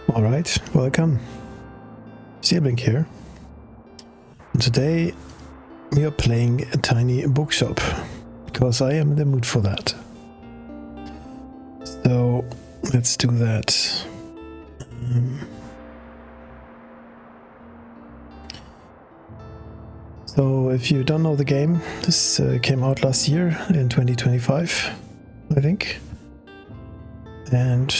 Alright, welcome. Sibling here. And today we are playing a tiny bookshop, because I am in the mood for that. So let's do that. So if you don't know the game, this came out last year in 2025, I think. And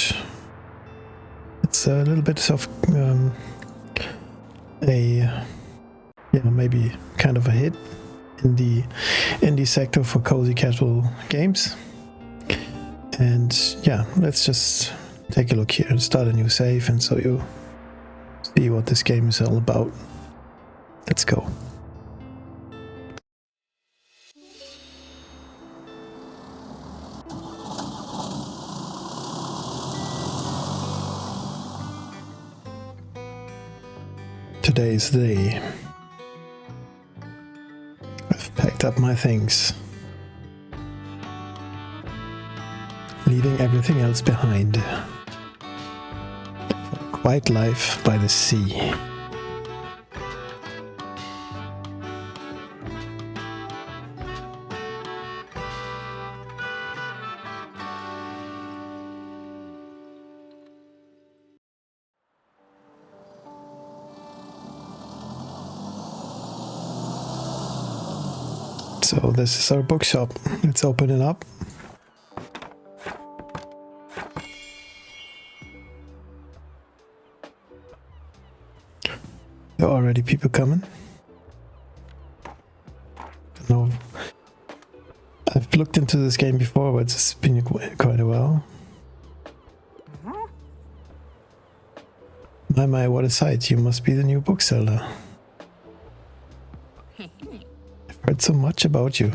it's a little bit of maybe kind of a hit in the indie sector for cozy casual games. And yeah, let's just take a look here and start a new save, and so you see what this game is all about. Let's go. Today is the day. I've packed up my things, leaving everything else behind for a quiet life by the sea. So this is our bookshop. Let's open it up. There are already people coming. No, I've looked into this game before, but it's been quite a while. My, what a sight. You must be the new bookseller. I've heard so much about you.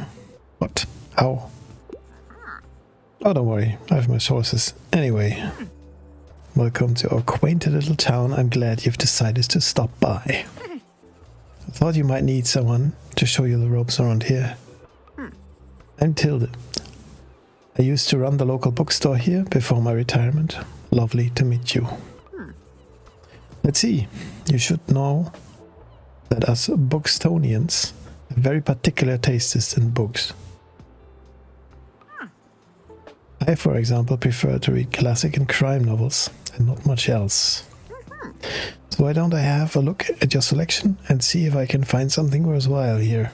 What? How? Oh, don't worry. I have my sources. Anyway, welcome to our quaint little town. I'm glad you've decided to stop by. I thought you might need someone to show you the ropes around here. I'm Tilde. I used to run the local bookstore here before my retirement. Lovely to meet you. Let's see. You should know that us Bookstonians have very particular tastes in books. I, for example, prefer to read classic and crime novels and not much else. So why don't I have a look at your selection and see if I can find something worthwhile here?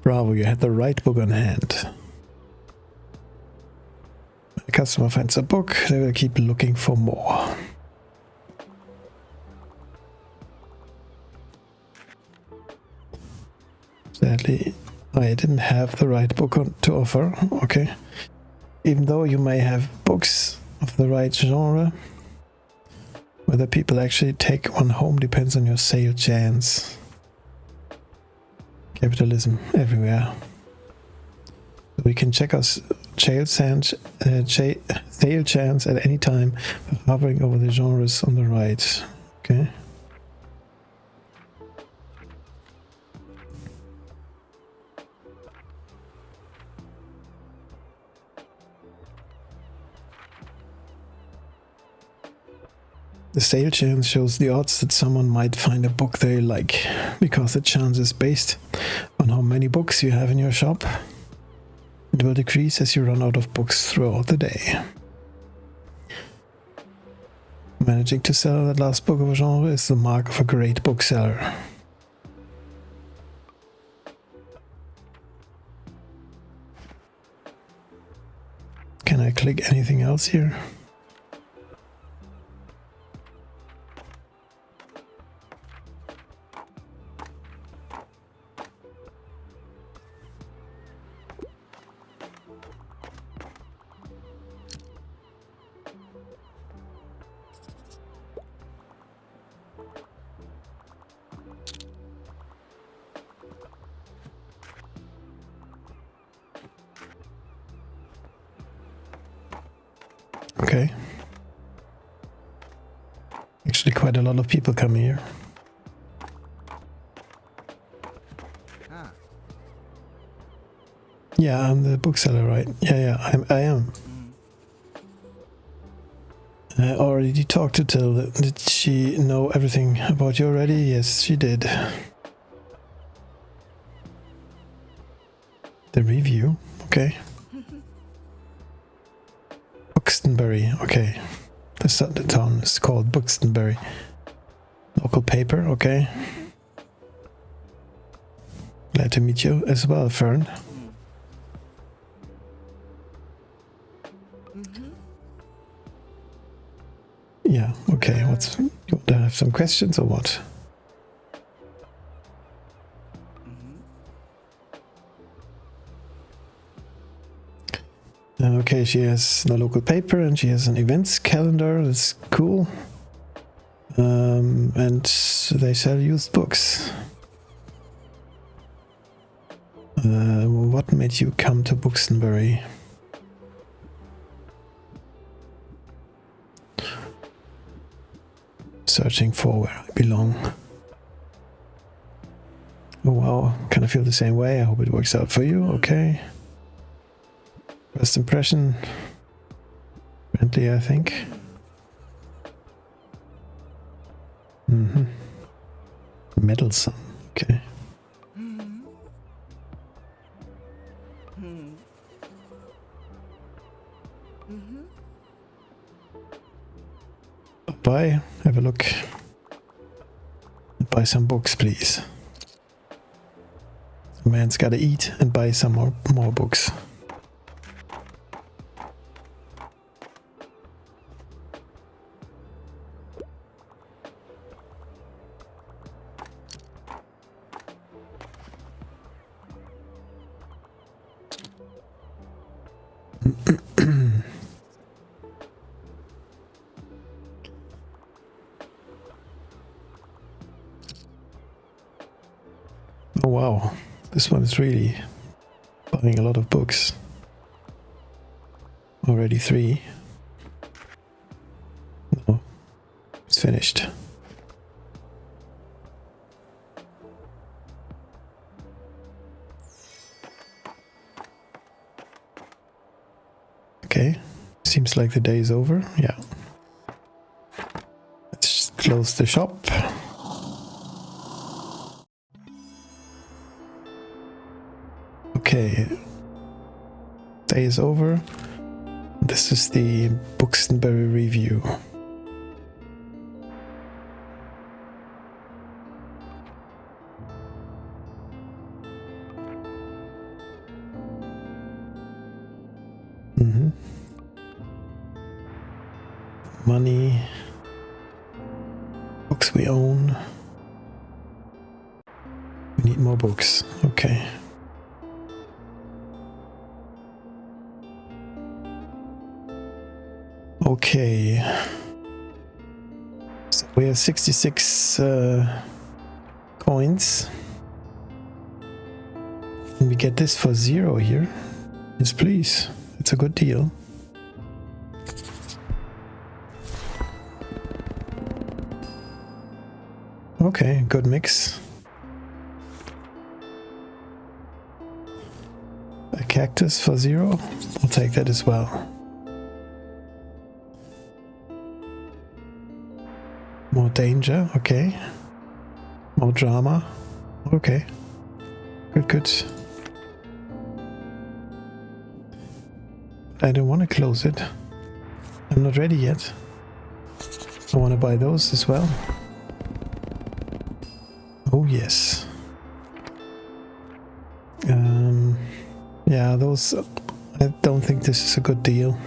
Bravo, you had the right book on hand. When a customer finds a book, they will keep looking for more. Sadly, I didn't have the right book to offer. Okay. Even though you may have books of the right genre, whether people actually take one home depends on your sale chance. Capitalism everywhere. We can check our sale chance at any time by hovering over the genres on the right. Okay. The sale chance shows the odds that someone might find a book they like, because the chance is based on how many books you have in your shop. It will decrease as you run out of books throughout the day. Managing to sell that last book of a genre is the mark of a great bookseller. Can I click anything else here? Okay. Actually, quite a lot of people come here. Yeah, I'm the bookseller, right? Yeah, I am. I already talked to Till. Did she know everything about you already? Yes, she did. The review? Okay. Buxtonbury, okay. The town is called Buxtonbury. Local paper, okay. Glad to meet you as well, Fern. Yeah, okay. You want to have some questions or what? Okay, she has the local paper and she has an events calendar. That's cool. And they sell used books. What made you come to Buxtonbury? Searching for where I belong. Oh wow, kind of feel the same way. I hope it works out for you. Okay. First impression. Friendly, I think. Meddlesome. Okay. Bye. Have a look. Buy some books, please. A man's gotta eat and buy some more books. Oh wow, this one is really buying a lot of books. Already 3. No, it's finished. Okay, seems like the day is over. Yeah. Let's just close the shop. Okay, day is over. This is the Buxtonbury review. Money, books we own. We need more books. Okay. Okay, so we have 66 coins. And we get this for 0 here. Yes, please. It's a good deal. Okay, good mix. A cactus for 0. I'll take that as well. More danger, okay. More drama, okay. Good. I don't want to close it. I'm not ready yet. I want to buy those as well. Oh yes. Yeah, those... I don't think this is a good deal.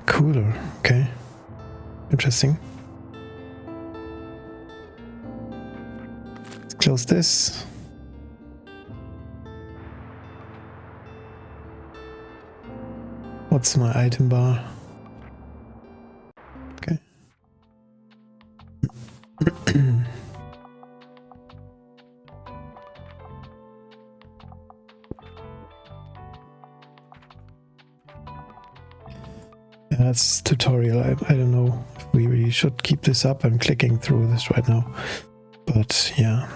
Cooler, okay. Interesting. Let's close this. What's my item bar? Okay. That's tutorial. I don't know if we really should keep this up. I'm clicking through this right now. But yeah.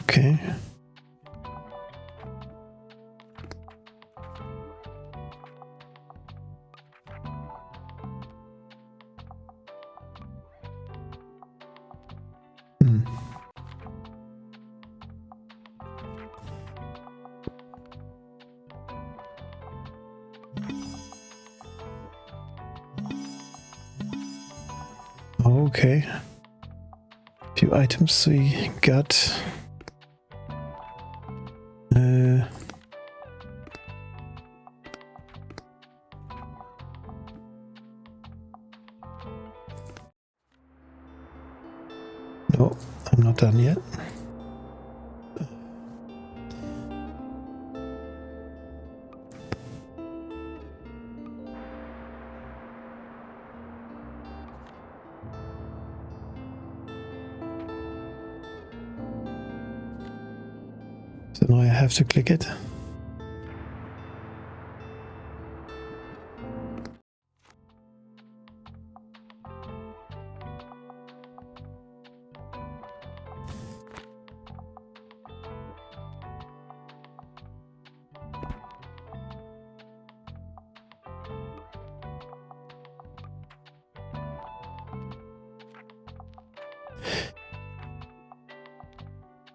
Okay. Okay. Few items we got. No, I'm not done yet. So now I have to click it.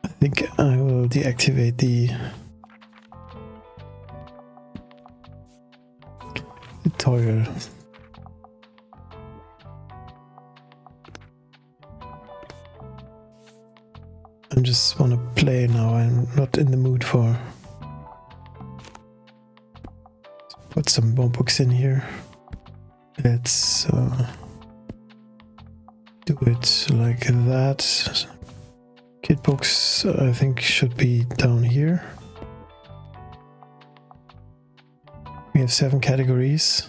I think I will deactivate the tutorial. I just want to play now. I'm not in the mood for. Put some more books in here. Let's do it like that. Kid books, I think, should be down here. We have 7 categories.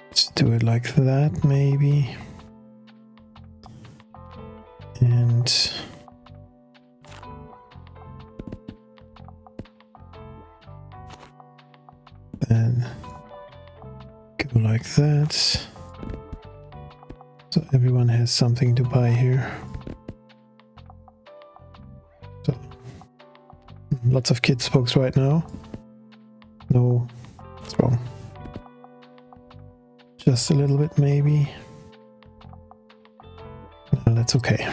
Let's do it like that, maybe. And then go like that. So everyone has something to buy here. So lots of kids books right now. No, what's wrong? Just a little bit maybe. No, that's okay.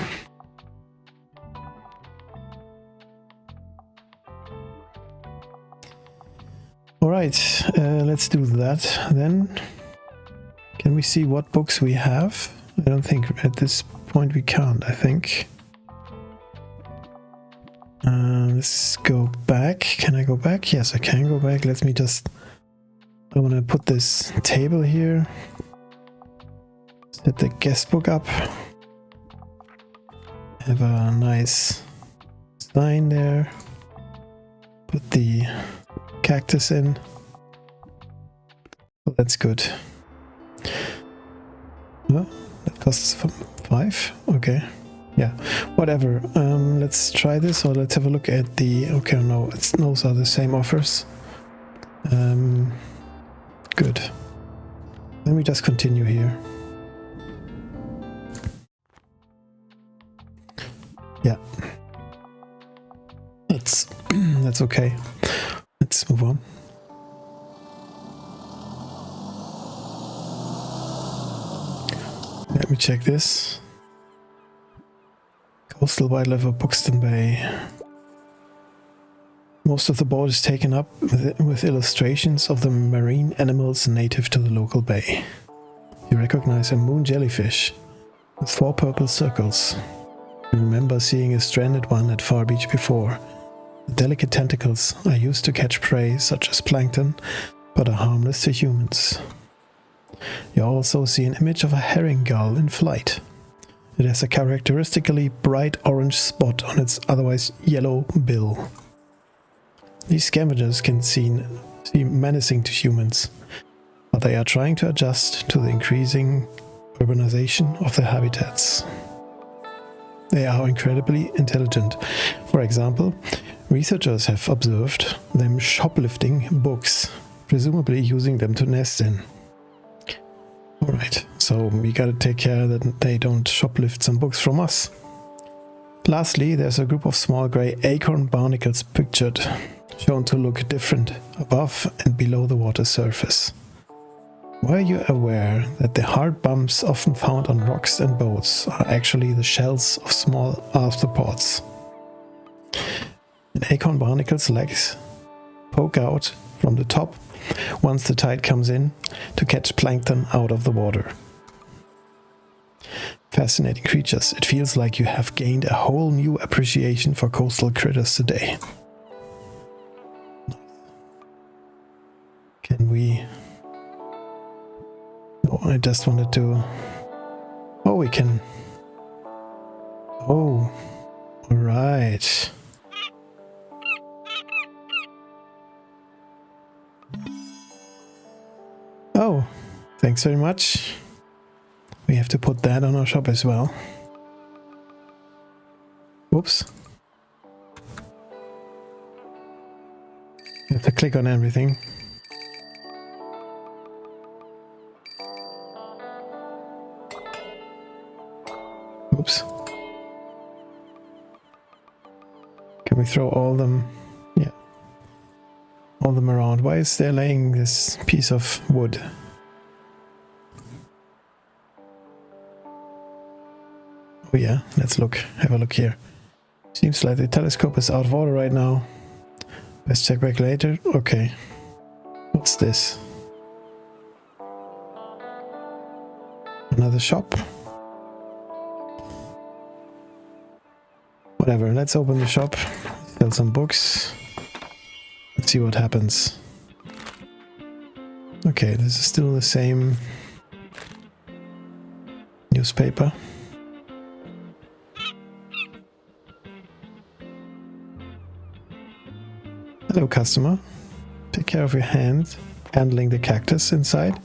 Alright, let's do that then. Can we see what books we have? I don't think at this point we can't, I think. Let's go back. Can I go back? Yes, I can go back. Let me just... I want to put this table here. Set the guest book up. Have a nice sign there. Put the cactus in. Well, that's good. Oh, that costs 5? Okay. Yeah, whatever. Let's try this, or let's have a look at the... Okay, no, those are the same offers. Good. Let me just continue here. Yeah. That's okay. Let's move on. Let me check this. Coastal wildlife of Buxton Bay. Most of the board is taken up with illustrations of the marine animals native to the local bay. You recognize a moon jellyfish with 4 purple circles. You remember seeing a stranded one at Far Beach before. The delicate tentacles are used to catch prey such as plankton, but are harmless to humans. You also see an image of a herring gull in flight. It has a characteristically bright orange spot on its otherwise yellow bill. These scavengers can seem menacing to humans, but they are trying to adjust to the increasing urbanization of their habitats. They are incredibly intelligent. For example, researchers have observed them shoplifting books, presumably using them to nest in. Alright, so we gotta take care that they don't shoplift some books from us. Lastly, there's a group of small grey acorn barnacles pictured, shown to look different above and below the water surface. Were you aware that the hard bumps often found on rocks and boats are actually the shells of small arthropods? An acorn barnacle's legs poke out from the top once the tide comes in to catch plankton out of the water. Fascinating creatures. It feels like you have gained a whole new appreciation for coastal critters today. Can we... Oh, I just wanted to... Oh, we can... Oh, alright. Oh, thanks very much. We have to put that on our shop as well. Whoops. You have to click on everything. Oops. Can we throw all them? Yeah. All them around. Why is there laying this piece of wood? Oh yeah, let's look. Have a look here. Seems like the telescope is out of order right now. Let's check back later. Okay. What's this? Another shop? Whatever, let's open the shop, sell some books, let's see what happens. Okay, this is still the same newspaper. Hello customer, take care of your hand, handling the cactus inside.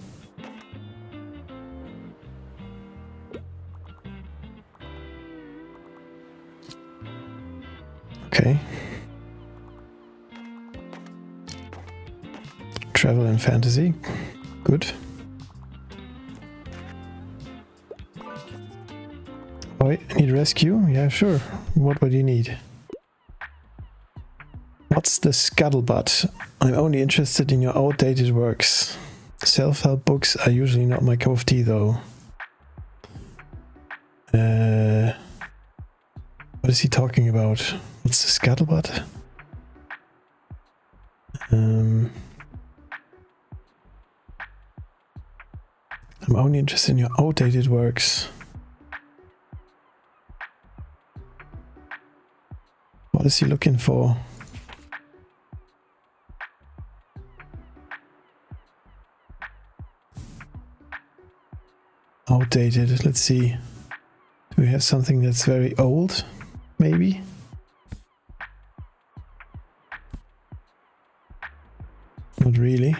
Okay. Travel and fantasy. Good. Oh, I need rescue? Yeah, sure. What would you need? What's the scuttlebutt? I'm only interested in your outdated works. Self-help books are usually not my cup of tea, though. What is he talking about? What's the scuttlebutt? I'm only interested in your outdated works. What is he looking for? Outdated, let's see. Do we have something that's very old? Maybe? Not really.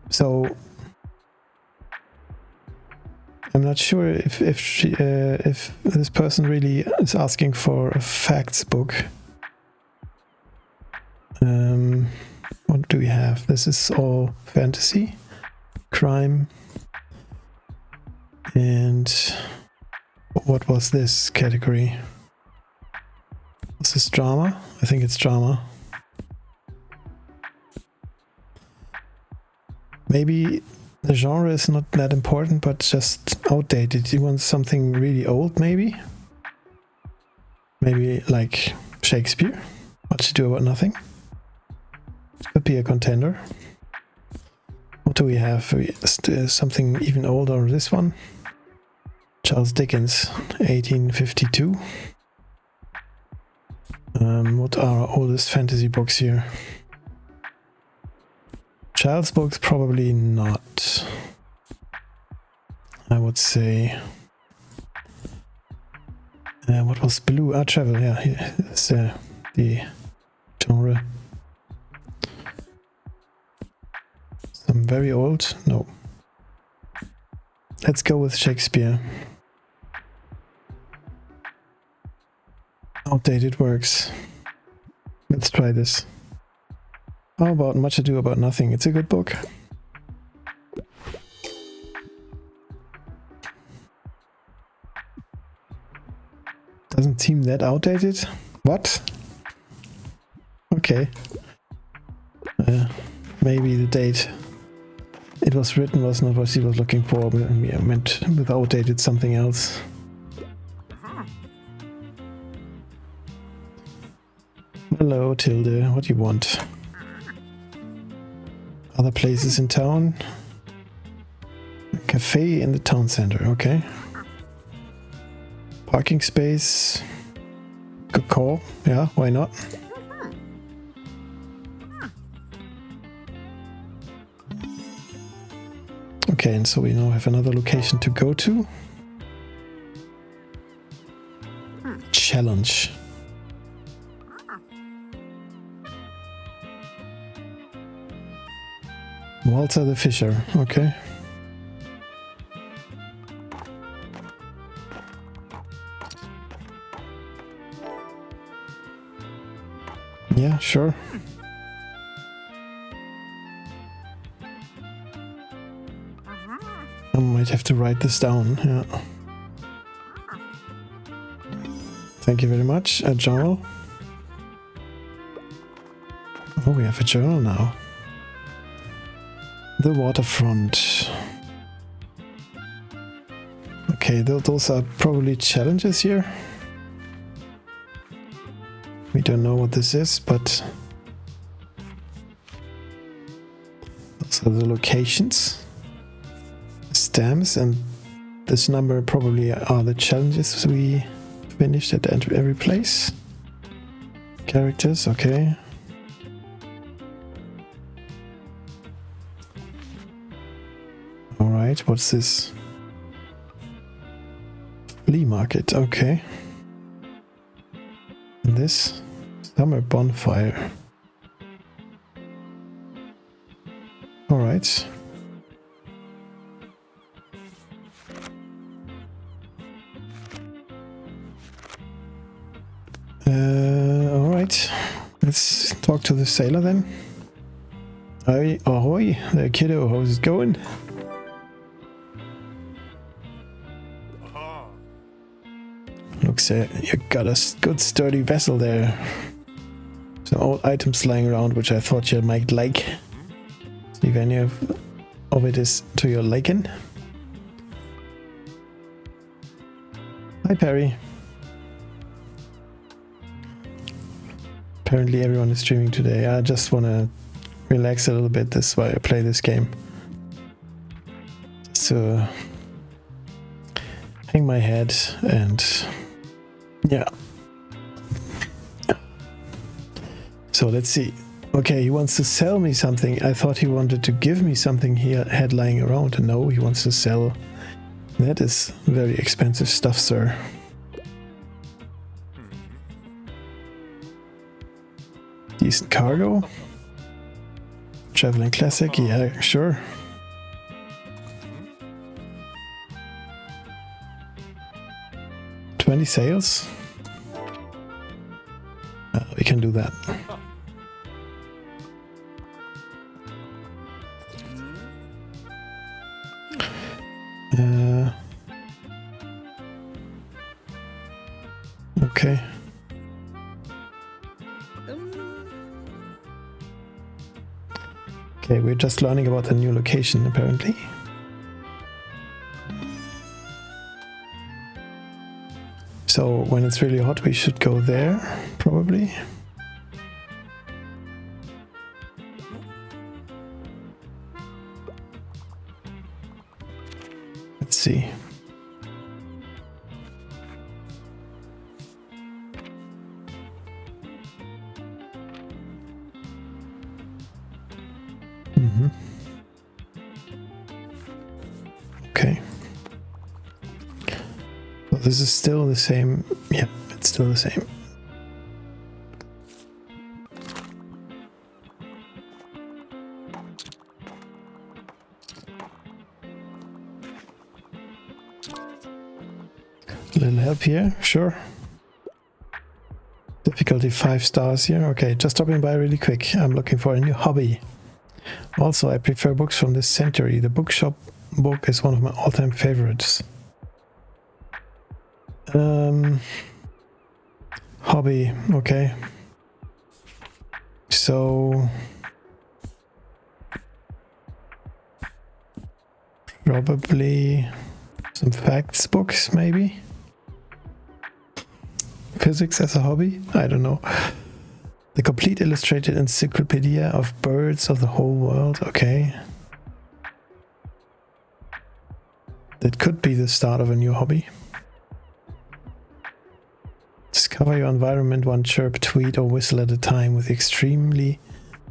So I'm not sure if this person really is asking for a facts book. What do we have? This is all fantasy, crime, and what was this category? Was this drama? I think it's drama. Maybe the genre is not that important, but just outdated. You want something really old, maybe? Maybe like Shakespeare? What to do about nothing? Could be a contender. What do we have? Something even older. This one? Charles Dickens, 1852. What are our oldest fantasy books here? Child's books, probably not. I would say. What was blue? Travel, yeah. It's the genre. I'm very old? No. Let's go with Shakespeare. Outdated works. Let's try this. How about Much Ado About Nothing? It's a good book. Doesn't seem that outdated. What? Okay. Maybe the date it was written was not what he was looking for. I meant with outdated something else. Hello, Tilde. What do you want? Other places in town? A cafe in the town center, okay. Parking space. Good call. Yeah, why not? Okay, and so we now have another location to go to. Challenge. Walter the Fisher, okay. Yeah, sure. I might have to write this down, yeah. Thank you very much. A journal. Oh, we have a journal now. The waterfront. Okay, those are probably challenges here. We don't know what this is, but those are the locations, stamps, and this number probably are the challenges we finished at every place. Characters, okay. Alright, what's this? Flea market, okay. And this? Summer bonfire. Alright. Alright. Let's talk to the sailor then. Ahoy there, kiddo, how's it going? Looks you got a good sturdy vessel there. Some old items lying around which I thought you might like. See if any of it is to your liking. Hi Perry. Apparently everyone is streaming today. I just want to relax a little bit. That's why I play this game. So hang my head and yeah. So let's see. Okay, he wants to sell me something. I thought he wanted to give me something he had lying around. No, he wants to sell. That is very expensive stuff, sir. Decent cargo. Traveling classic, yeah, sure. $20 sales. We can do that. Okay. Okay, we're just learning about the new location apparently. So when it's really hot we should go there, probably. Let's see. Okay. So this is still the same. Yeah, it's still the same. A little help here, sure. Difficulty 5 stars here. Okay, just stopping by really quick. I'm looking for a new hobby. Also, I prefer books from this century. The Bookshop book is one of my all-time favorites. Hobby, okay. So probably some facts books, maybe. Physics as a hobby? I don't know. The complete illustrated encyclopedia of birds of the whole world. Okay. That could be the start of a new hobby. Discover your environment one chirp, tweet or whistle at a time with extremely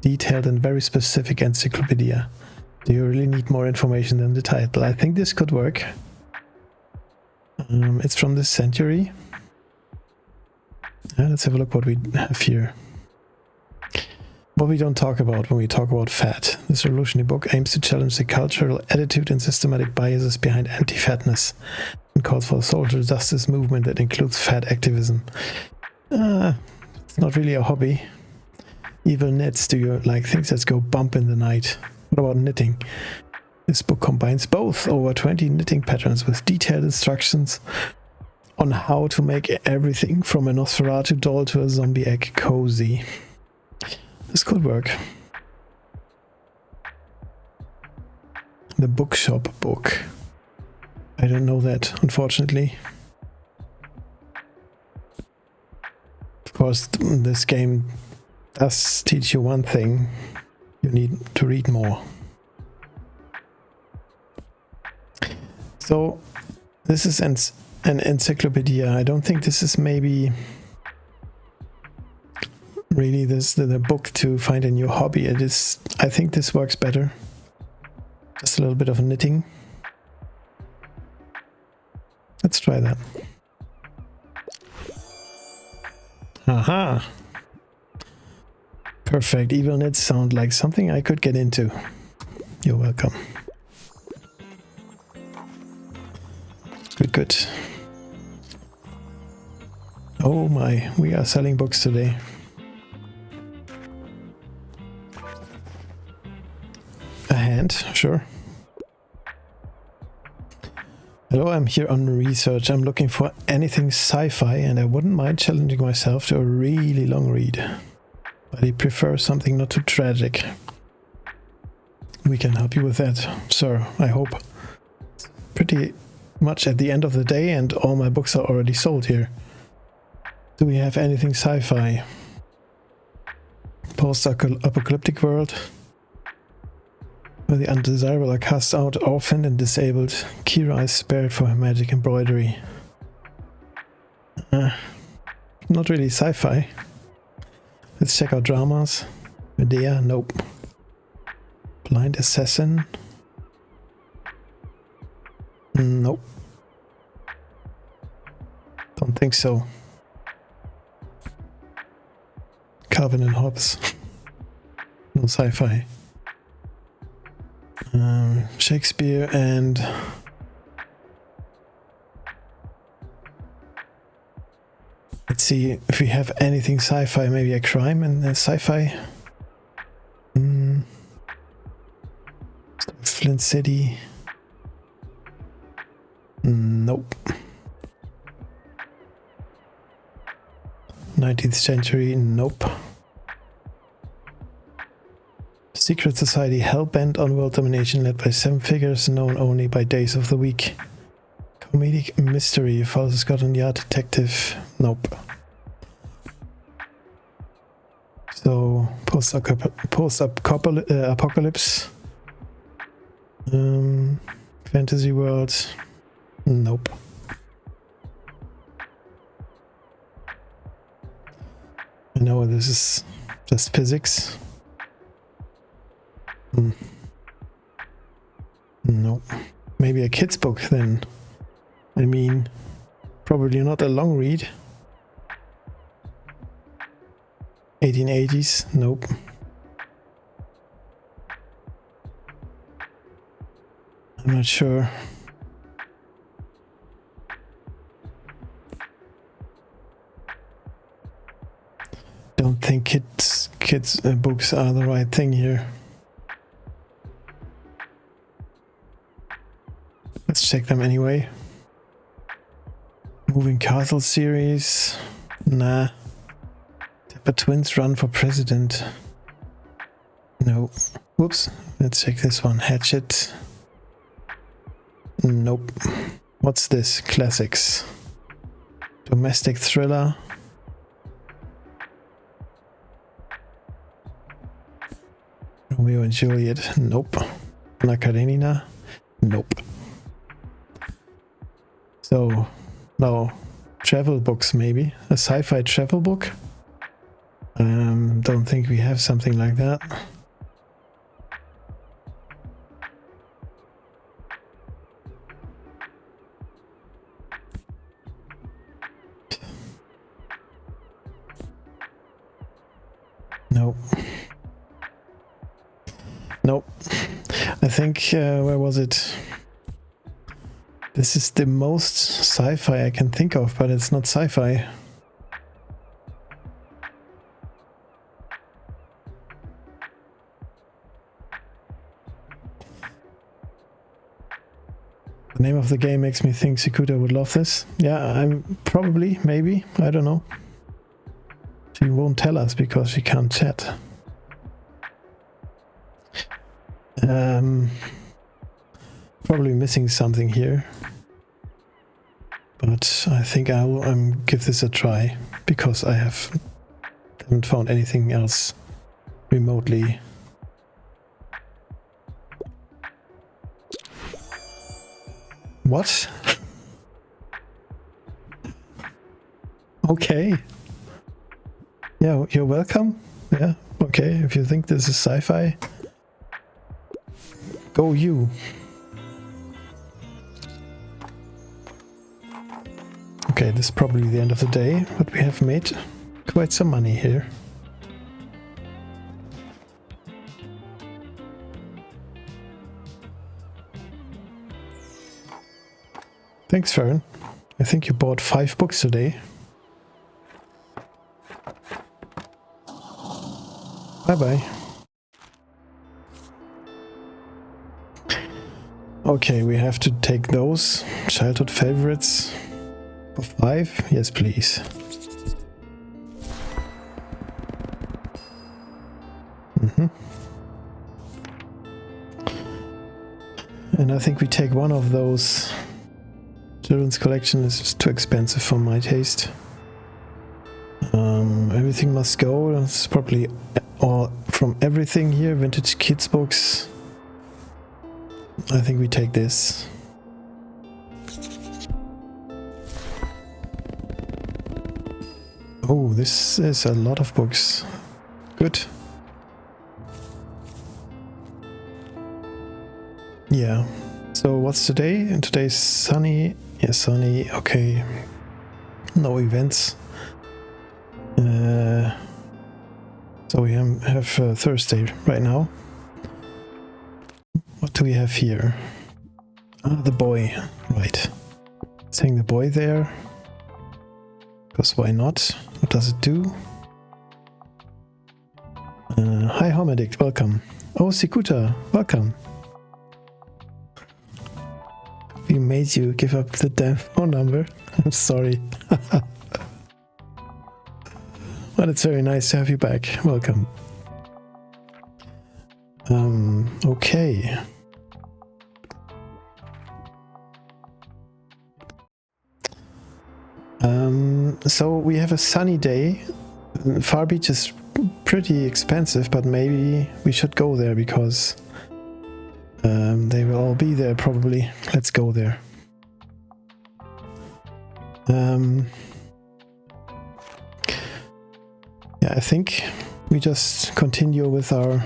detailed and very specific encyclopedia. Do you really need more information than the title? I think this could work. It's from this century. Let's have a look what we have here. What we don't talk about when we talk about fat. This revolutionary book aims to challenge the cultural attitude and systematic biases behind anti-fatness and calls for a social justice movement that includes fat activism. It's not really a hobby. Evil knits, do you like things that go bump in the night? What about knitting? This book combines both over 20 knitting patterns with detailed instructions on how to make everything from a Nosferatu doll to a zombie egg cozy. This could work. The Bookshop book. I don't know that, unfortunately. Of course, this game does teach you one thing. You need to read more. So, this is an encyclopedia. I don't think this is maybe really the book to find a new hobby. It is. I think this works better. Just a little bit of knitting. Let's try that. Aha! Perfect. Evil knits sound like something I could get into. You're welcome. Good, good. Oh my, we are selling books today. A hand, sure. Hello, I'm here on research. I'm looking for anything sci-fi and I wouldn't mind challenging myself to a really long read. But I prefer something not too tragic. We can help you with that, sir, I hope. Pretty much at the end of the day and all my books are already sold here. Do we have anything sci-fi? Post-apocalyptic world? Where the undesirable are cast out, orphaned and disabled. Kira is spared for her magic embroidery. Not really sci-fi. Let's check out dramas. Medea, nope. Blind Assassin? Nope. Don't think so. Calvin and Hobbes. No sci-fi. Shakespeare and... Let's see if we have anything sci-fi, maybe a crime and sci-fi. Flint City. Nope. 19th century, nope. Secret society hell-bent on world domination led by 7 figures known only by days of the week. Comedic mystery follows a Scotland Yard detective. Nope. So, post-apocalypse. Fantasy world. Nope. I know this is just physics. No. Maybe a kid's book then. I mean, probably not a long read. 1880s? Nope. I'm not sure. kids books are the right thing here. Let's check them anyway. Moving Castle series. Nah. Dapper Twins Run for President. No. Whoops. Let's check this one. Hatchet. Nope. What's this? Classics. Domestic thriller. Romeo and Juliet. Nope. Anna Karenina. Nope. So, no. Travel books maybe. A sci-fi travel book? Don't think we have something like that. Nope. Nope. I think, where was it? This is the most sci-fi I can think of, but it's not sci-fi. The name of the game makes me think Sikuta would love this. Yeah, I'm probably, maybe, I don't know. She won't tell us because she can't chat. Probably missing something here. But I think I'll give this a try because I haven't found anything else remotely. What? Okay. Yeah, you're welcome. Yeah, okay. If you think this is sci-fi, go you. Okay, this is probably the end of the day, but we have made quite some money here. Thanks, Fern. I think you bought 5 books today. Bye-bye. Okay, we have to take those childhood favorites for 5. Yes, please. And I think we take one of those. Children's collection is too expensive for my taste. Everything must go. It's probably all from everything here. Vintage kids books. I think we take this. Oh, this is a lot of books. Good. Yeah. So what's today? And today's sunny. Yeah, sunny. Okay. No events. So we have Thursday right now. What do we have here? Ah, the boy. Right. Saying the boy there. Because why not? What does it do? Hi, Homedict. Welcome. Oh, Sikuta. Welcome. We made you give up the damn phone number. I'm sorry. But it's very nice to have you back. Welcome. Okay. So we have a sunny day. Far Beach is pretty expensive, but maybe we should go there because they will all be there probably. Let's go there. Yeah, I think we just continue with our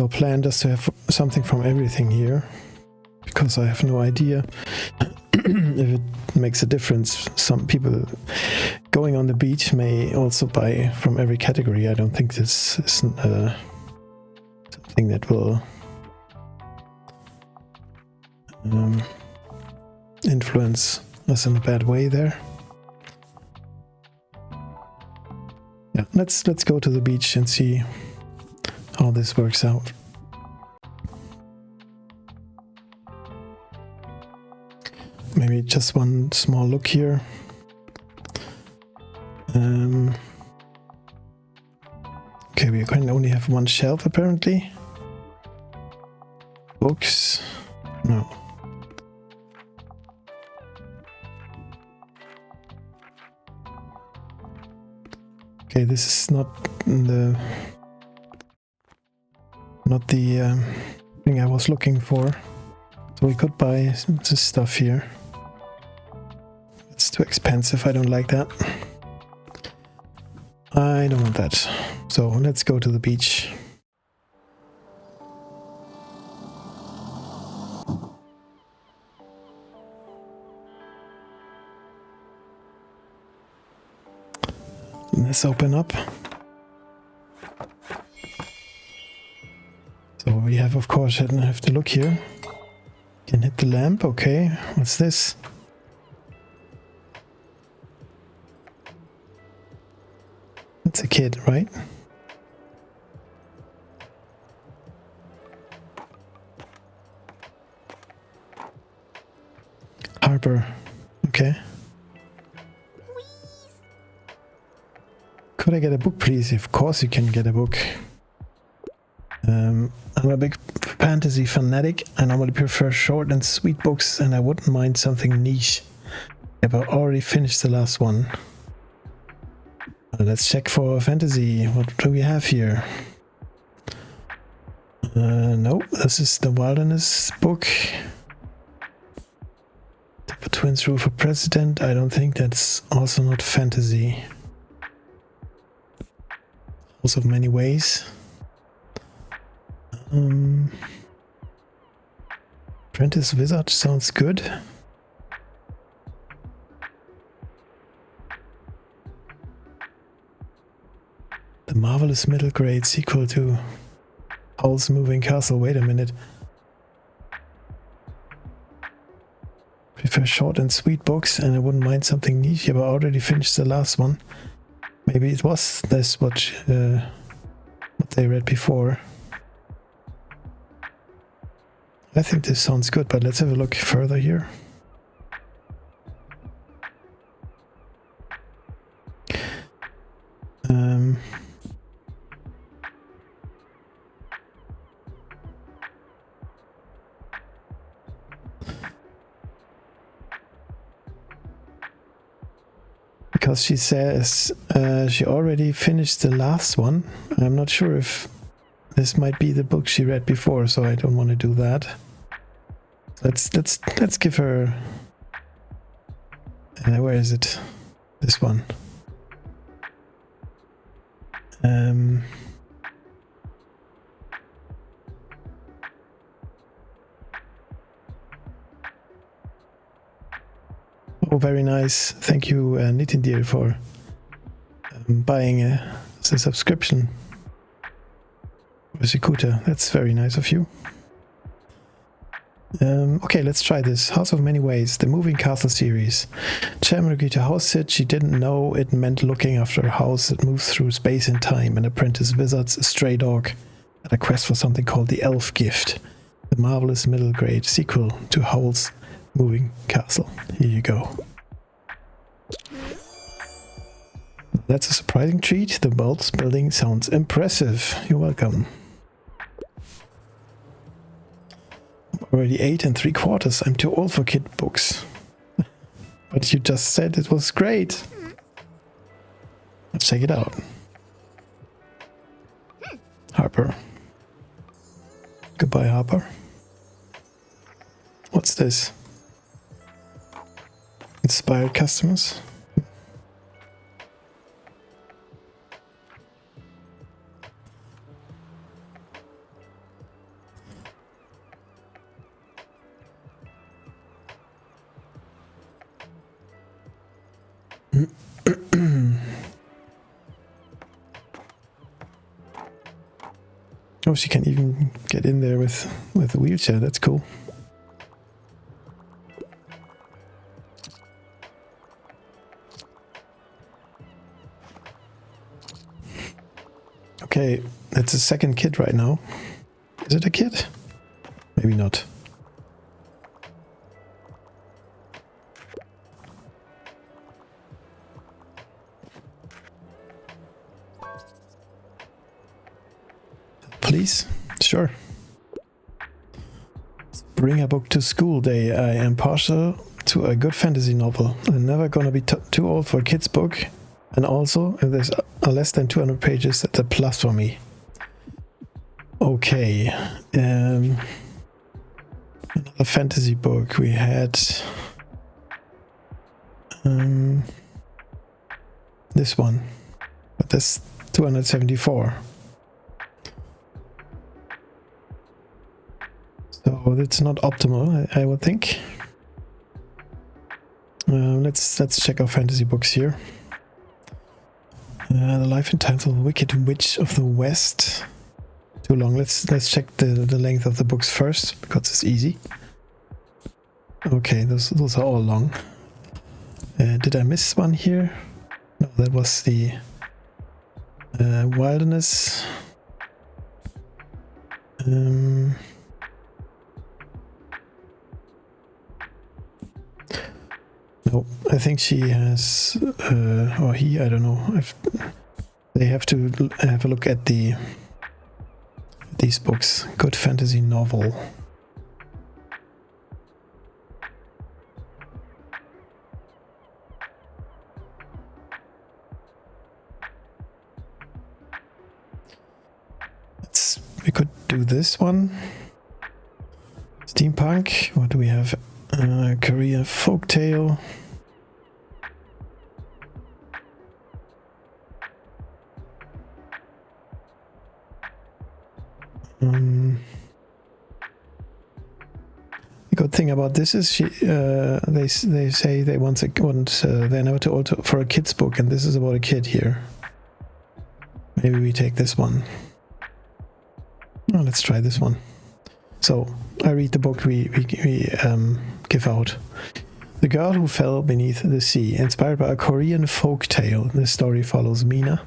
plan, just to have something from everything here, because I have no idea if it makes a difference. Some people going on the beach may also buy from every category. I don't think this is something that will influence us in a bad way there. Yeah, let's go to the beach and see how this works out. Maybe just one small look here. Okay, we can only have one shelf apparently. Books. No. Okay, this is not the thing I was looking for. So we could buy this stuff here. It's too expensive. I don't like that. I don't want that. So let's go to the beach. Let's open up. So we have, of course, I have to look here. Can hit the lamp. Okay, what's this? It's a kid, right? Harper. Okay. Could I get a book, please? Of course you can get a book. I'm a big fantasy fanatic. I normally prefer short and sweet books, and I wouldn't mind something niche. I've already finished the last one. Let's check for fantasy. What do we have here? No, this is the Wilderness book. The Twins Rule for President. I don't think that's also not fantasy. House of Many Ways. Apprentice Wizard sounds good. The Marvelous Middle Grade sequel to Howl's Moving Castle. Wait a minute. Prefer short and sweet books, and I wouldn't mind something niche, but I already finished the last one. Maybe it was this what they read before. I think this sounds good, but let's have a look further here. Because she says she already finished the last one. I'm not sure if this might be the book she read before, so I don't want to do that. Let's give her. Where is it? This one. Oh, very nice. Thank you, Nitindir, for buying the subscription. Persekuta, that's very nice of you. Okay, let's try this. House of Many Ways, the Moving Castle series. Chairman Regita House said she didn't know it meant looking after a house that moves through space and time. An apprentice wizard's a stray dog at a quest for something called the Elf Gift. The marvelous middle grade sequel to Howl's Moving Castle. Here you go. That's a surprising treat. The Bolts building sounds impressive. You're welcome. Already 8 3/4. I'm too old for kid books. But you just said it was great. Let's check it out. Harper. Goodbye, Harper. What's this? Inspired customers. Oh, she can even get in there with a wheelchair. That's cool. Okay, that's a second kid right now. Is it a kid? Maybe not. Please? Sure. Bring a book to school day. I am partial to a good fantasy novel. I'm never gonna be too old for a kid's book. And also, if there's less than 200 pages, that's a plus for me. Okay. Another fantasy book we had. This one. But that's 274. So that's not optimal, I would think. Let's check our fantasy books here. The Life and Times of the Wicked Witch of the West. Too long. Let's check the length of the books first, because it's easy. Okay, those are all long. Did I miss one here? No, that was the Wilderness. No, I think she has, or he, I don't know. They have to have a look at these books. Good fantasy novel. We could do this one. Steampunk. What do we have? Korean folktale. The good thing about this is they say they want they're never too old for a kid's book, and this is about a kid here. Maybe we take this one. Oh, let's try this one. So I read the book we give out. The Girl Who Fell Beneath the Sea, inspired by a Korean folk tale. This story follows Mina,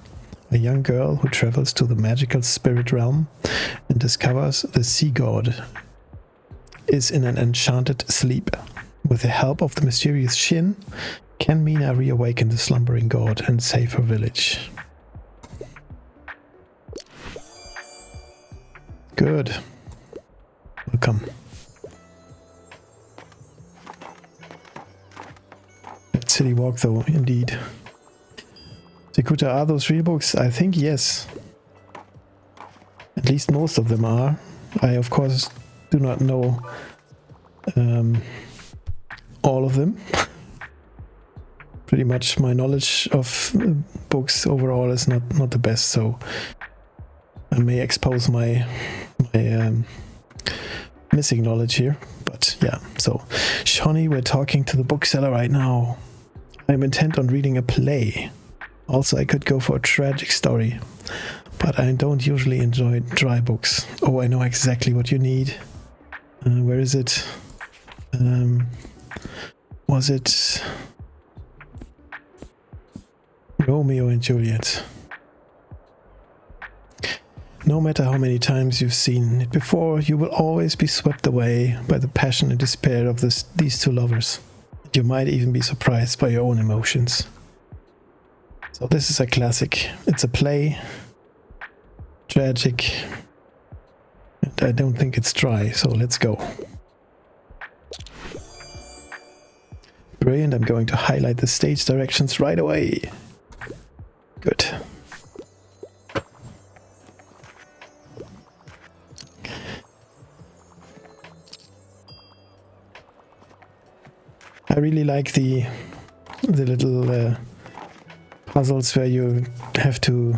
a young girl who travels to the magical spirit realm and discovers the sea god is in an enchanted sleep. With the help of the mysterious Shin, can Mina reawaken the slumbering god and save her village? Good. Welcome. City Walk, though, indeed. Sekuta, are those real books? I think yes. At least most of them are. I, of course, do not know all of them. Pretty much my knowledge of books overall is not the best, so I may expose my missing knowledge here. But yeah, so Shawnee, we're talking to the bookseller right now. I'm intent on reading a play. Also, I could go for a tragic story, but I don't usually enjoy dry books. Oh, I know exactly what you need. Where is it? Was it Romeo and Juliet? No matter how many times you've seen it before, you will always be swept away by the passion and despair of these two lovers. You might even be surprised by your own emotions. So this is a classic. It's a play. Tragic. And I don't think it's dry, so let's go. Brilliant, I'm going to highlight the stage directions right away. Good. I really like the little puzzles where you have to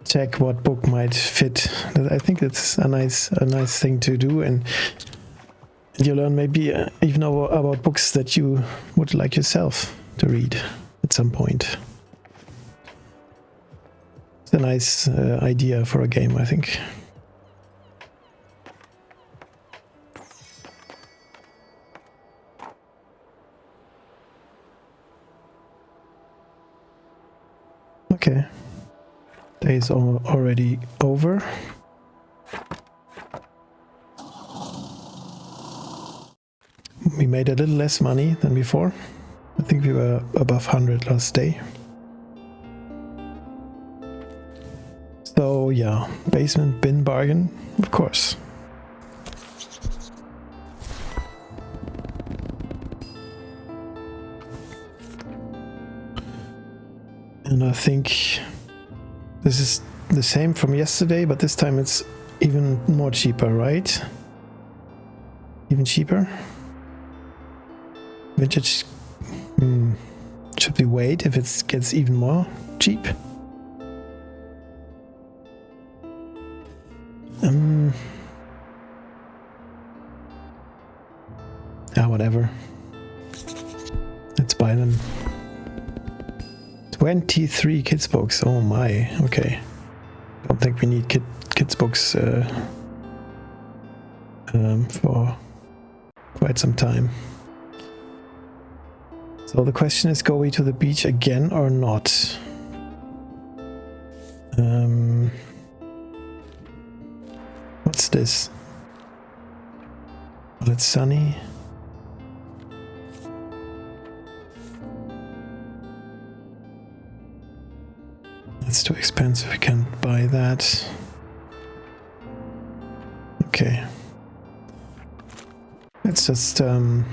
check what book might fit. I think it's a nice thing to do, and you learn maybe even about books that you would like yourself to read at some point. It's a nice idea for a game, I think. Okay. Day is already over. We made a little less money than before. I think we were above 100 last day. So yeah, basement bin bargain, of course. And I think this is the same from yesterday, but this time it's even more cheaper, right? Even cheaper? Vintage should we wait if it gets even more cheap? Yeah, whatever. Let's buy them. 23 kids books. Oh my. Okay. Don't think we need kids books for quite some time. So the question is, go we to the beach again or not? What's this? Well, it's sunny. That's too expensive, we can't buy that. Okay. Let's just so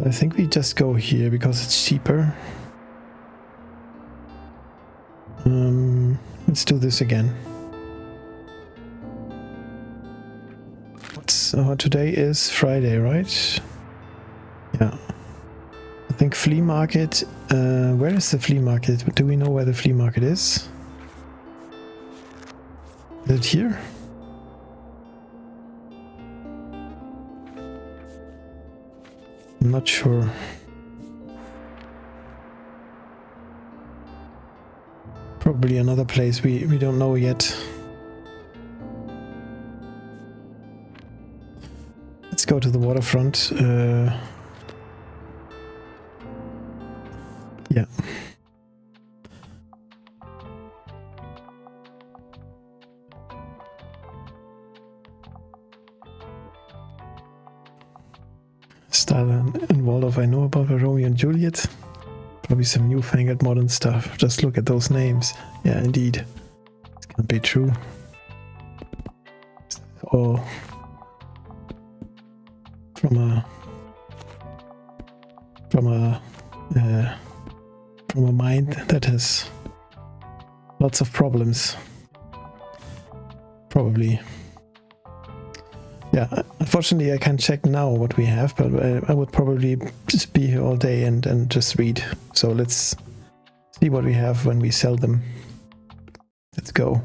I think we just go here because it's cheaper. Let's do this again. Today is Friday, right? Yeah. I think flea market. Where is the flea market? Do we know where the flea market is? Is it here? I'm not sure. Probably another place we don't know yet. Let's go to the waterfront. Yeah. Style and Waldorf, I know about Romeo and Juliet. Probably some newfangled modern stuff. Just look at those names. Yeah, indeed. It can't be true. All from a mind that has lots of problems. Probably. Yeah, unfortunately I can't check now what we have, but I would probably just be here all day and just read. So let's see what we have when we sell them. Let's go.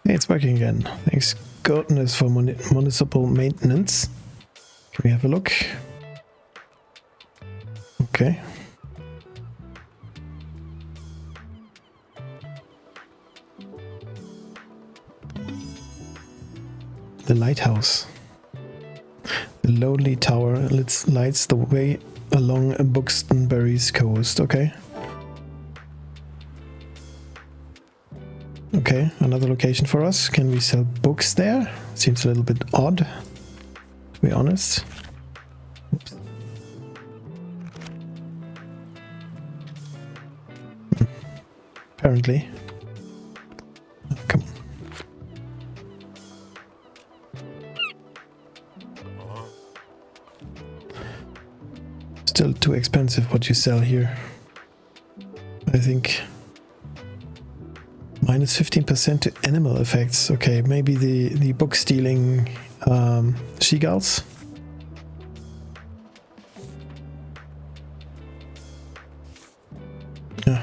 Hey, it's working again. Thanks goodness for municipal maintenance. Can we have a look? Okay. The lighthouse. The lonely tower lights the way along Buxtonbury's coast. Okay. Okay, another location for us. Can we sell books there? Seems a little bit odd, to be honest. Oops. Apparently. Oh, come on. Still too expensive what you sell here. I think. Minus 15% to animal effects. Okay, maybe the book stealing seagulls. Yeah.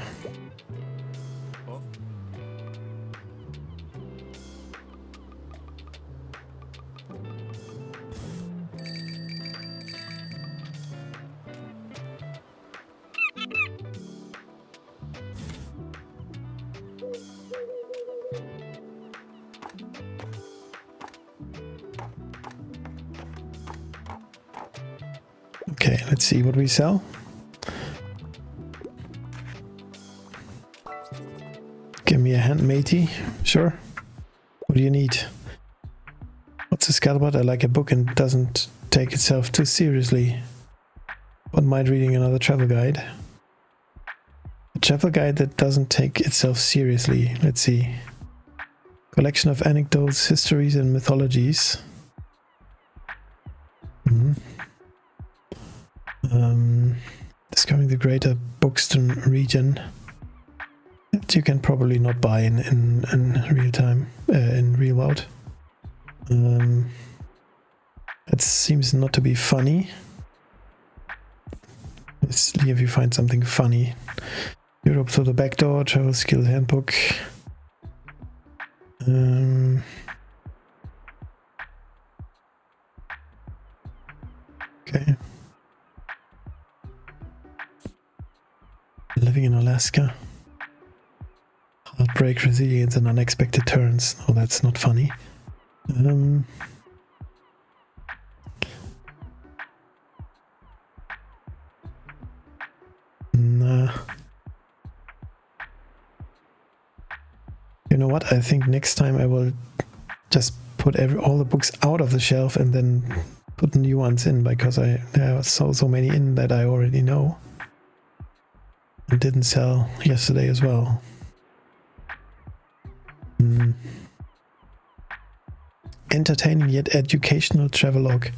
let's see what we sell. Give me a hand, matey. Sure. What do you need? What's a scuttlebutt? I like a book and doesn't take itself too seriously. Wouldn't mind reading another travel guide. A travel guide that doesn't take itself seriously. Let's see. Collection of anecdotes, histories and mythologies. Discovering the greater Buxton region. That you can probably not buy in real time, in real world. It seems not to be funny. Let's see if you find something funny. Europe through the back door, travel skill handbook. Okay. Living in Alaska. Heartbreak, resilience and unexpected turns. Oh, that's not funny. Nah. You know what? I think next time I will just put all the books out of the shelf and then put new ones in, because there are so many in that I already know. And didn't sell yesterday as well. Entertaining yet educational travelogue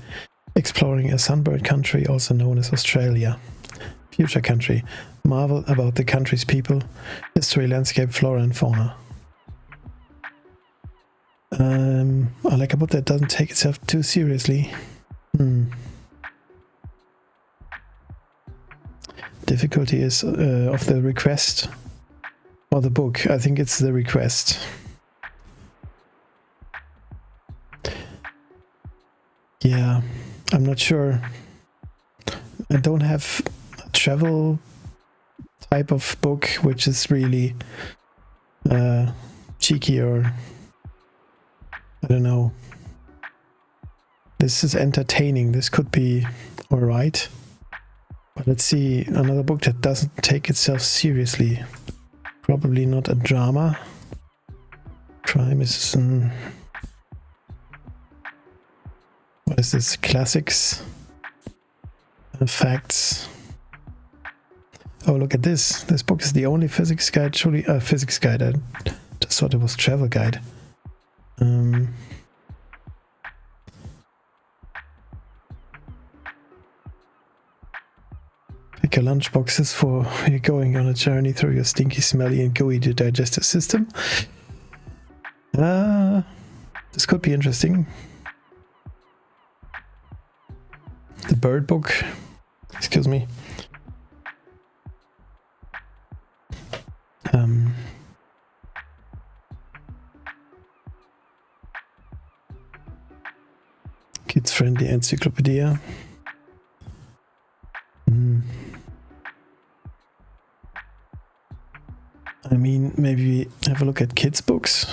exploring a sunburned country also known as Australia. Future country. Marvel about the country's people, history, landscape, flora and fauna. I like a book that doesn't take itself too seriously. Difficulty is of the request or the book. I think it's the request. Yeah, I'm not sure. I don't have a travel type of book which is really cheeky, or I don't know. This is entertaining. This could be alright. But let's see, another book that doesn't take itself seriously. Probably not a drama. Crime is... what is this? Classics? Facts. Oh, look at this. This book is the only physics guide. Surely, physics guide. I just thought it was travel guide. Pick your lunch boxes for you're going on a journey through your stinky, smelly and gooey digestive system. This could be interesting. The bird book. Excuse me. Kids-friendly encyclopedia. I mean, maybe have a look at kids' books.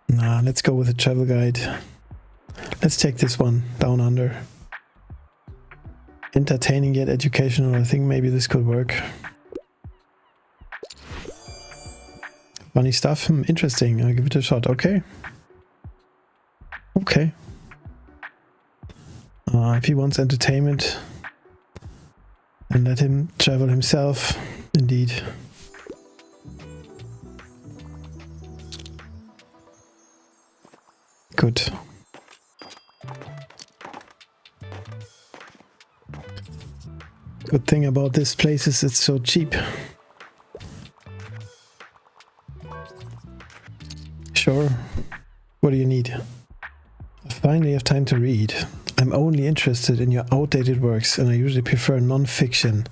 Nah, let's go with a travel guide. Let's take this one, Down Under. Entertaining yet educational. I think maybe this could work. Funny stuff. Interesting. I'll give it a shot. Okay. Okay. If he wants entertainment, then let him travel himself. Indeed. Good. Good thing about this place is it's so cheap. Sure. What do you need? I finally have time to read. I'm only interested in your outdated works and I usually prefer non-fiction.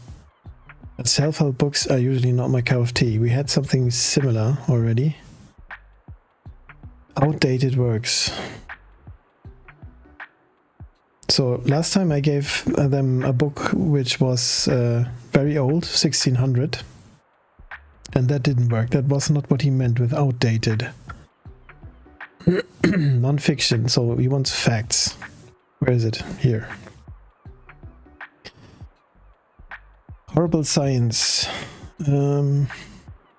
But self-help books are usually not my cup of tea. We had something similar already. Outdated works. So last time I gave them a book which was very old, 1600. And that didn't work. That was not what he meant with outdated. Non-fiction, so we want facts. Where is it? Here. Horrible Science.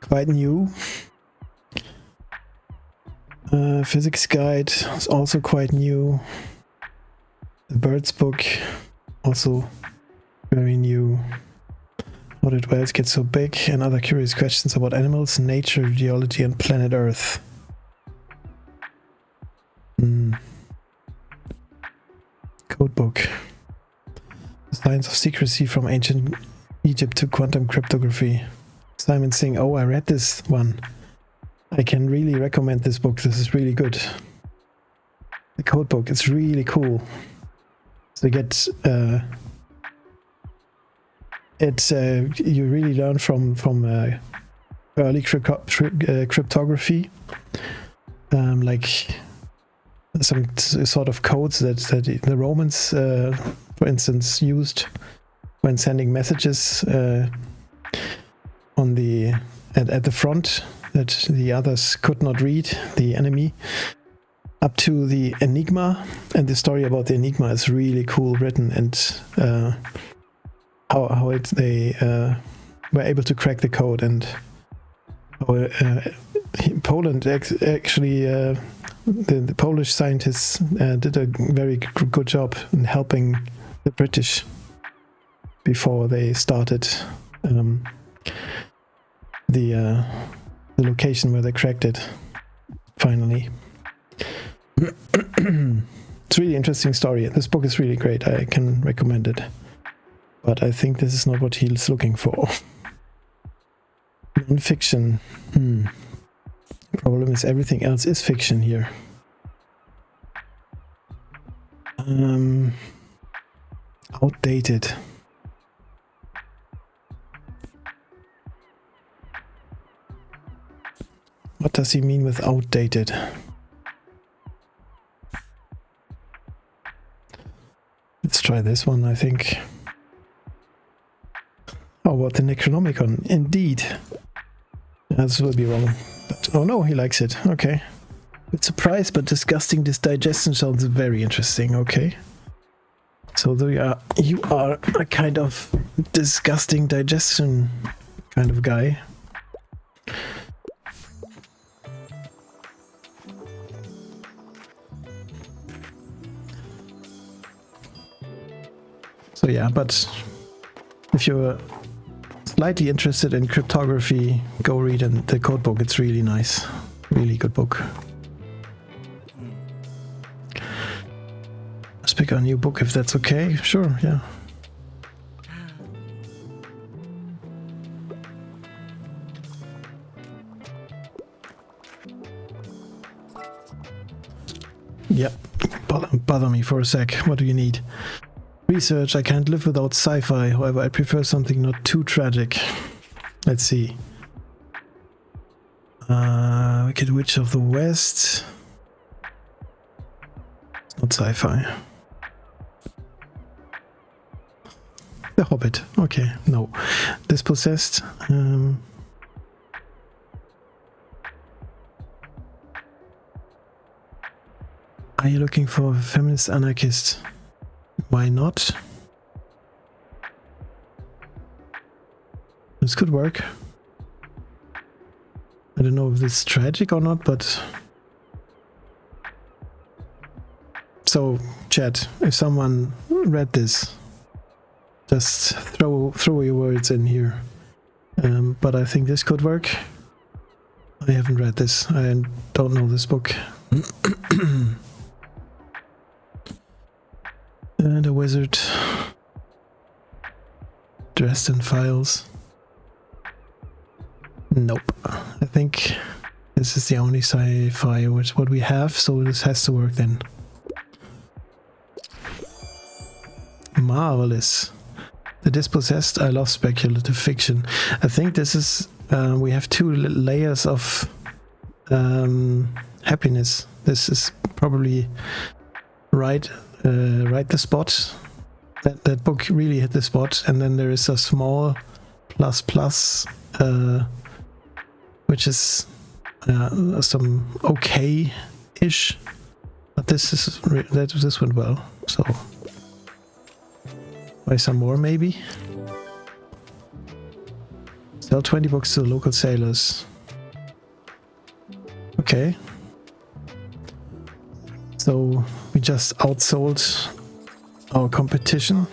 Quite new. Physics Guide is also quite new. The Birds book, also very new. How did whales get so big? And other curious questions about animals, nature, geology, and planet Earth. Codebook. The Science of Secrecy from Ancient Egypt to Quantum Cryptography. Simon Singh. Oh, I read this one. I can really recommend this book. This is really good. The codebook is really cool. So you get you really learn from early cryptography, like some sort of codes that the Romans, for instance, used when sending messages on at the front that the others could not read, the enemy, up to the Enigma. And the story about the Enigma is really cool written, and how they were able to crack the code, and how Poland actually the Polish scientists did a very good job in helping the British before they started the location where they cracked it finally. It's a really interesting story. This book is really great. I can recommend it. But I think this is not what he's looking for. Non-fiction. Problem is everything else is fiction here. Outdated. What does he mean with outdated? Let's try this one, I think. Oh, what, the Necronomicon? Indeed. This will be wrong. But, oh no, he likes it. Okay. It's surprised but disgusting digestion sounds very interesting. Okay. So you are a kind of disgusting digestion kind of guy. So yeah, but if you're slightly interested in cryptography, go read the codebook. It's really nice. Really good book. Let's pick a new book if that's okay. Sure, yeah. Yep. Bother me for a sec. What do you need? Research. I can't live without sci-fi. However, I prefer something not too tragic. Let's see. Wicked Witch of the West. It's not sci-fi. The Hobbit. Okay, no. Dispossessed. Are you looking for a feminist anarchist? Why not? This could work. I don't know if this is tragic or not, but... So, chat, if someone read this, just throw your words in here. But I think this could work. I haven't read this. I don't know this book. And a wizard. Dresden Files. Nope. I think this is the only sci-fi which what we have, so this has to work then. Marvelous. The Dispossessed. I love speculative fiction. I think this is we have two layers of happiness. This is probably right the spot. That book really hit the spot, and then there is a small plus which is some okay ish. But this went well. So buy some more maybe. Sell 20 books to the local sailors. Okay. So we just outsold our competition.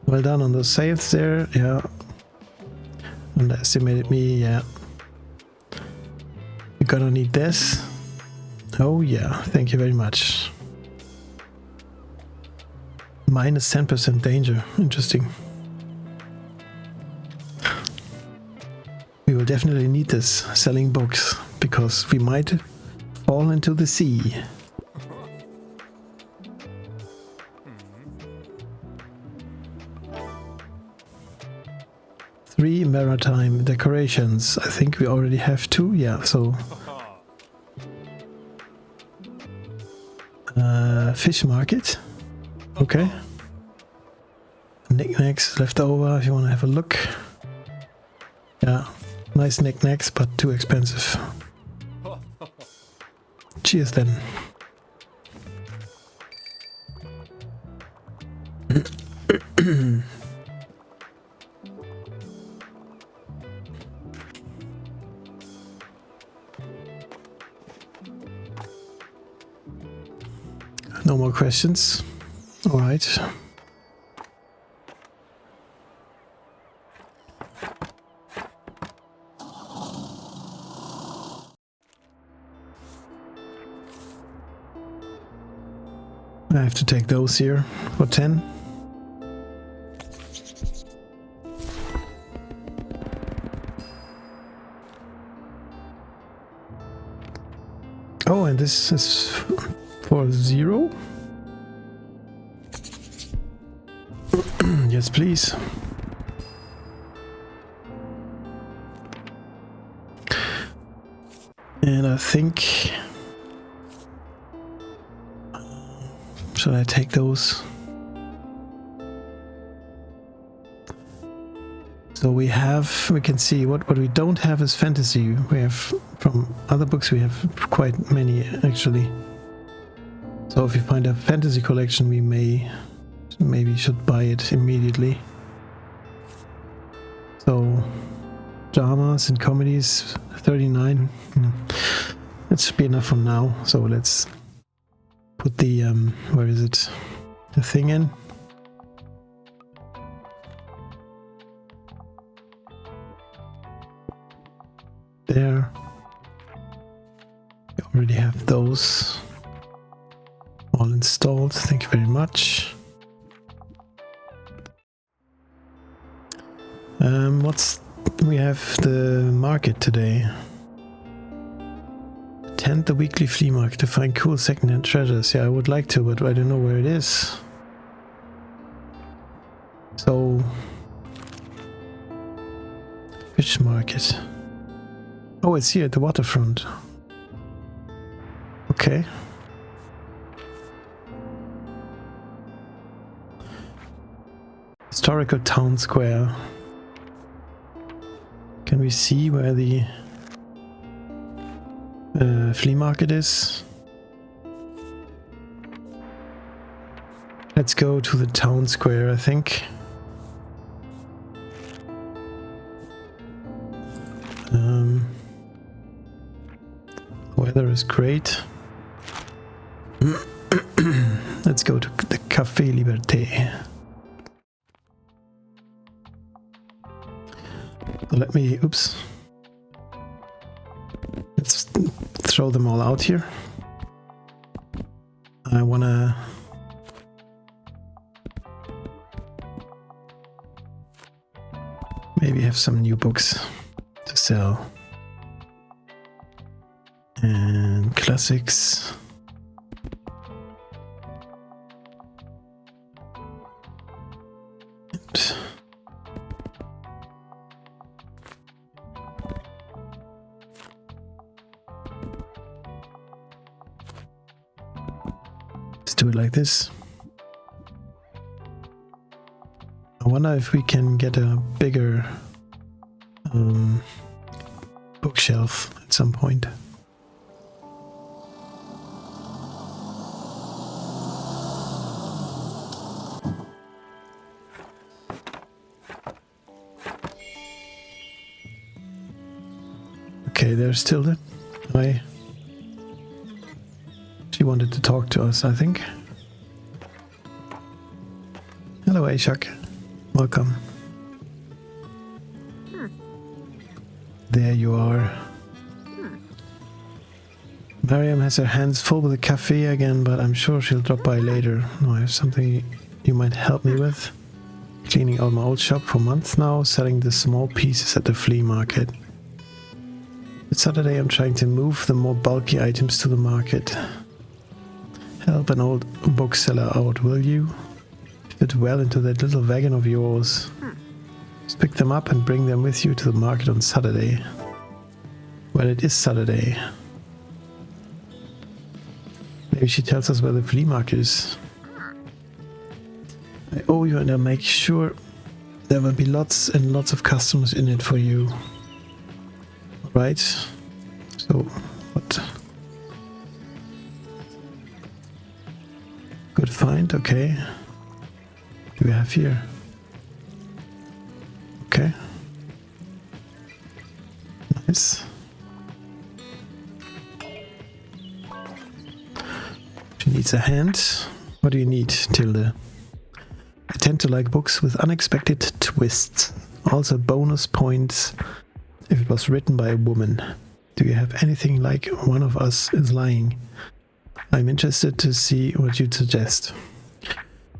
Well done on those sales there, yeah. Underestimated me, yeah. You're gonna need this. Oh yeah, thank you very much. Minus 10% danger, interesting. We will definitely need this, selling books, because we might fall into the sea. Three maritime decorations. I think we already have 2, yeah, so... fish market. Okay. Knickknacks left over if you want to have a look. Yeah, nice knickknacks, but too expensive. Cheers then. No more questions. All right. I have to take those here for 10. Oh, and this is for 0? Yes, please. And I think... should I take those? So we can see what we don't have is fantasy. We have, from other books, we have quite many actually. So if we find a fantasy collection, we maybe should buy it immediately. So dramas and comedies, 39. That should be enough for now. So let's put the where is it? The thing in. There. We already have those all installed. Thank you very much. We have the market today. Attend the weekly flea market to find cool secondhand treasures. Yeah, I would like to, but I don't know where it is. So, fish market. Oh, it's here at the waterfront. Okay. Historical town square. Can we see where the flea market is? Let's go to the town square, I think. Weather is great. Let's go to the Café Liberté. Let me, oops. Let's throw them all out here. I wanna maybe have some new books to sell. And classics. Do it like this. I wonder if we can get a bigger bookshelf at some point. Okay, there's Tilda. Hi. She wanted to talk to us, I think. Hello, Ashok. Welcome. There you are. Mariam has her hands full with the cafe again, but I'm sure she'll drop by later. No, I have something you might help me with. Cleaning out my old shop for months now, selling the small pieces at the flea market. It's Saturday, I'm trying to move the more bulky items to the market. Help an old bookseller out, will you? Fit well into that little wagon of yours. Just pick them up and bring them with you to the market on Saturday. Well, it is Saturday. Maybe she tells us where the flea market is. I owe you, and I'll make sure there will be lots and lots of customers in it for you. Right? So, what? Good find, okay. What do we have here? Okay. Nice. She needs a hand. What do you need, Tilde? I tend to like books with unexpected twists. Also bonus points if it was written by a woman. Do you have anything like One of Us is Lying? I'm interested to see what you'd suggest.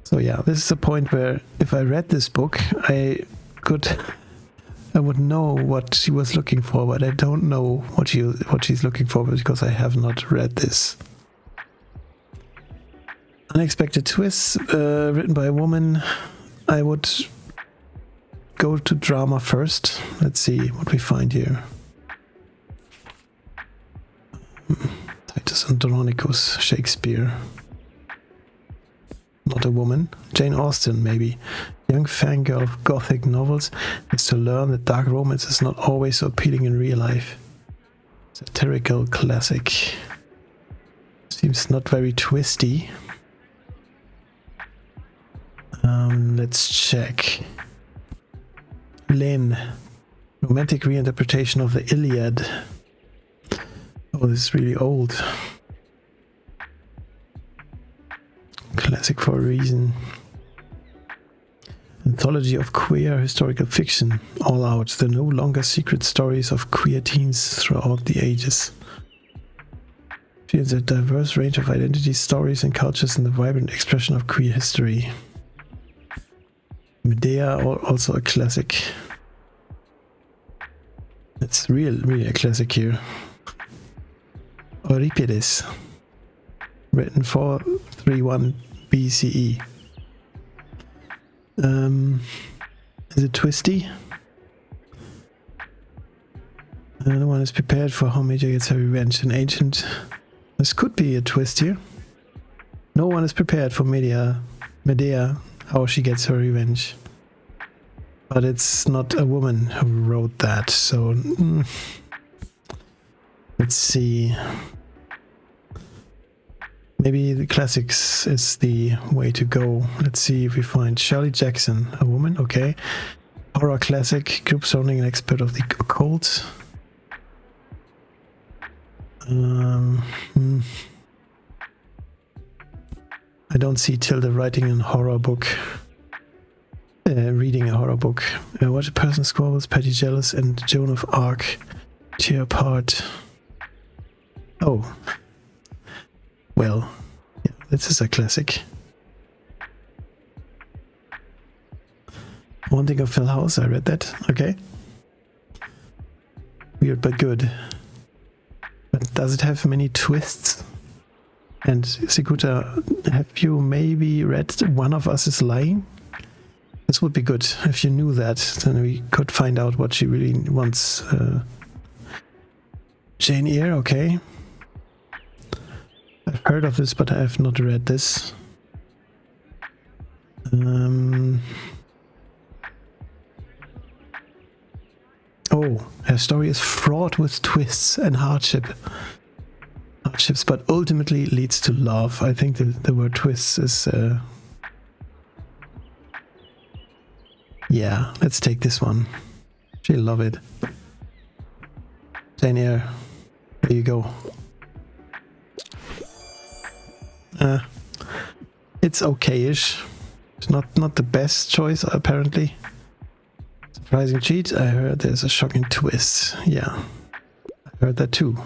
So yeah, this is a point where if I read this book, I would know what she was looking for, but I don't know what she's looking for because I have not read this. Unexpected twists, written by a woman. I would go to drama first. Let's see what we find here. Titus Andronicus, Shakespeare. Not a woman. Jane Austen, maybe. Young fangirl of gothic novels is to learn that dark romance is not always so appealing in real life. Satirical classic. Seems not very twisty. Let's check. Lynn. Romantic reinterpretation of the Iliad. Oh, this is really old. Classic for a reason. Anthology of queer historical fiction. All out. The no longer secret stories of queer teens throughout the ages. Feels a diverse range of identities, stories and cultures in the vibrant expression of queer history. Medea, also a classic. It's really a classic here. Euripides, written 431 BCE. Is it twisty? No one is prepared for how Medea gets her revenge. An ancient... This could be a twist here. No one is prepared for Medea, how she gets her revenge. But it's not a woman who wrote that, so... Let's see... Maybe the classics is the way to go. Let's see if we find Shirley Jackson, a woman, okay. Horror classic, group sounding an expert of the occult. I don't see Tilda writing a horror book. Reading a horror book. What a person squabbles, petty jealous, and Joan of Arc tear apart. Oh. Well, yeah, this is a classic. Wanting of Phil House, I read that. Okay. Weird but good. But does it have many twists? And Sikuta, have you maybe read One of Us is Lying? This would be good. If you knew that, then we could find out what she really wants. Jane Eyre, okay. I've heard of this, but I have not read this. Oh, her story is fraught with twists and hardships, but ultimately leads to love. I think the word twists is... Yeah, let's take this one. She'll love it. Jane Eyre. There you go. It's okay-ish. It's not the best choice, apparently. Surprising cheat. I heard there's a shocking twist. Yeah, I heard that too.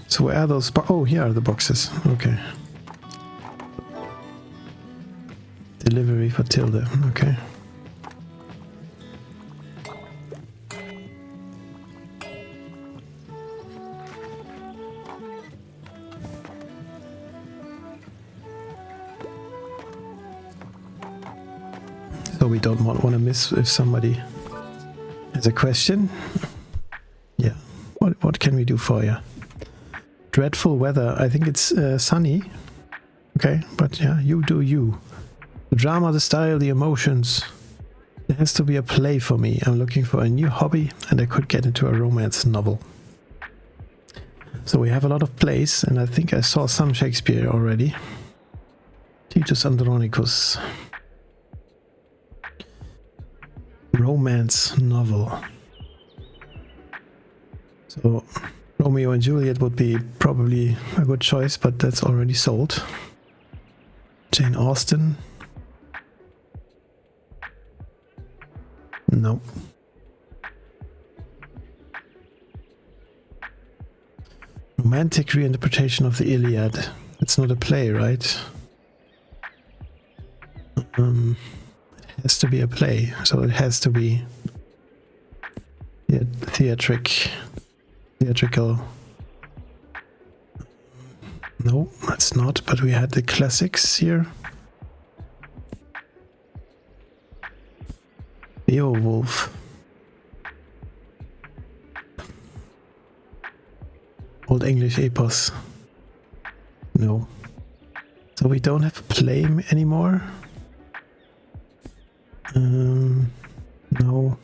So where are those? Oh, here are the boxes. Okay. Delivery for Tilda. Okay. So we don't want to miss if somebody has a question. Yeah. What can we do for you? Dreadful weather. I think it's sunny. Okay, but yeah, you do you. The drama, the style, the emotions. There has to be a play for me. I'm looking for a new hobby and I could get into a romance novel. So we have a lot of plays and I think I saw some Shakespeare already. Titus Andronicus. Romance novel. So Romeo and Juliet would be probably a good choice, but that's already sold. Jane Austen. No. Romantic reinterpretation of the Iliad. It's not a play, right? It has to be a play, so it has to be theatrical. No, that's not, but we had the classics here. Beowulf. Old English epos. No. So we don't have a play anymore? No.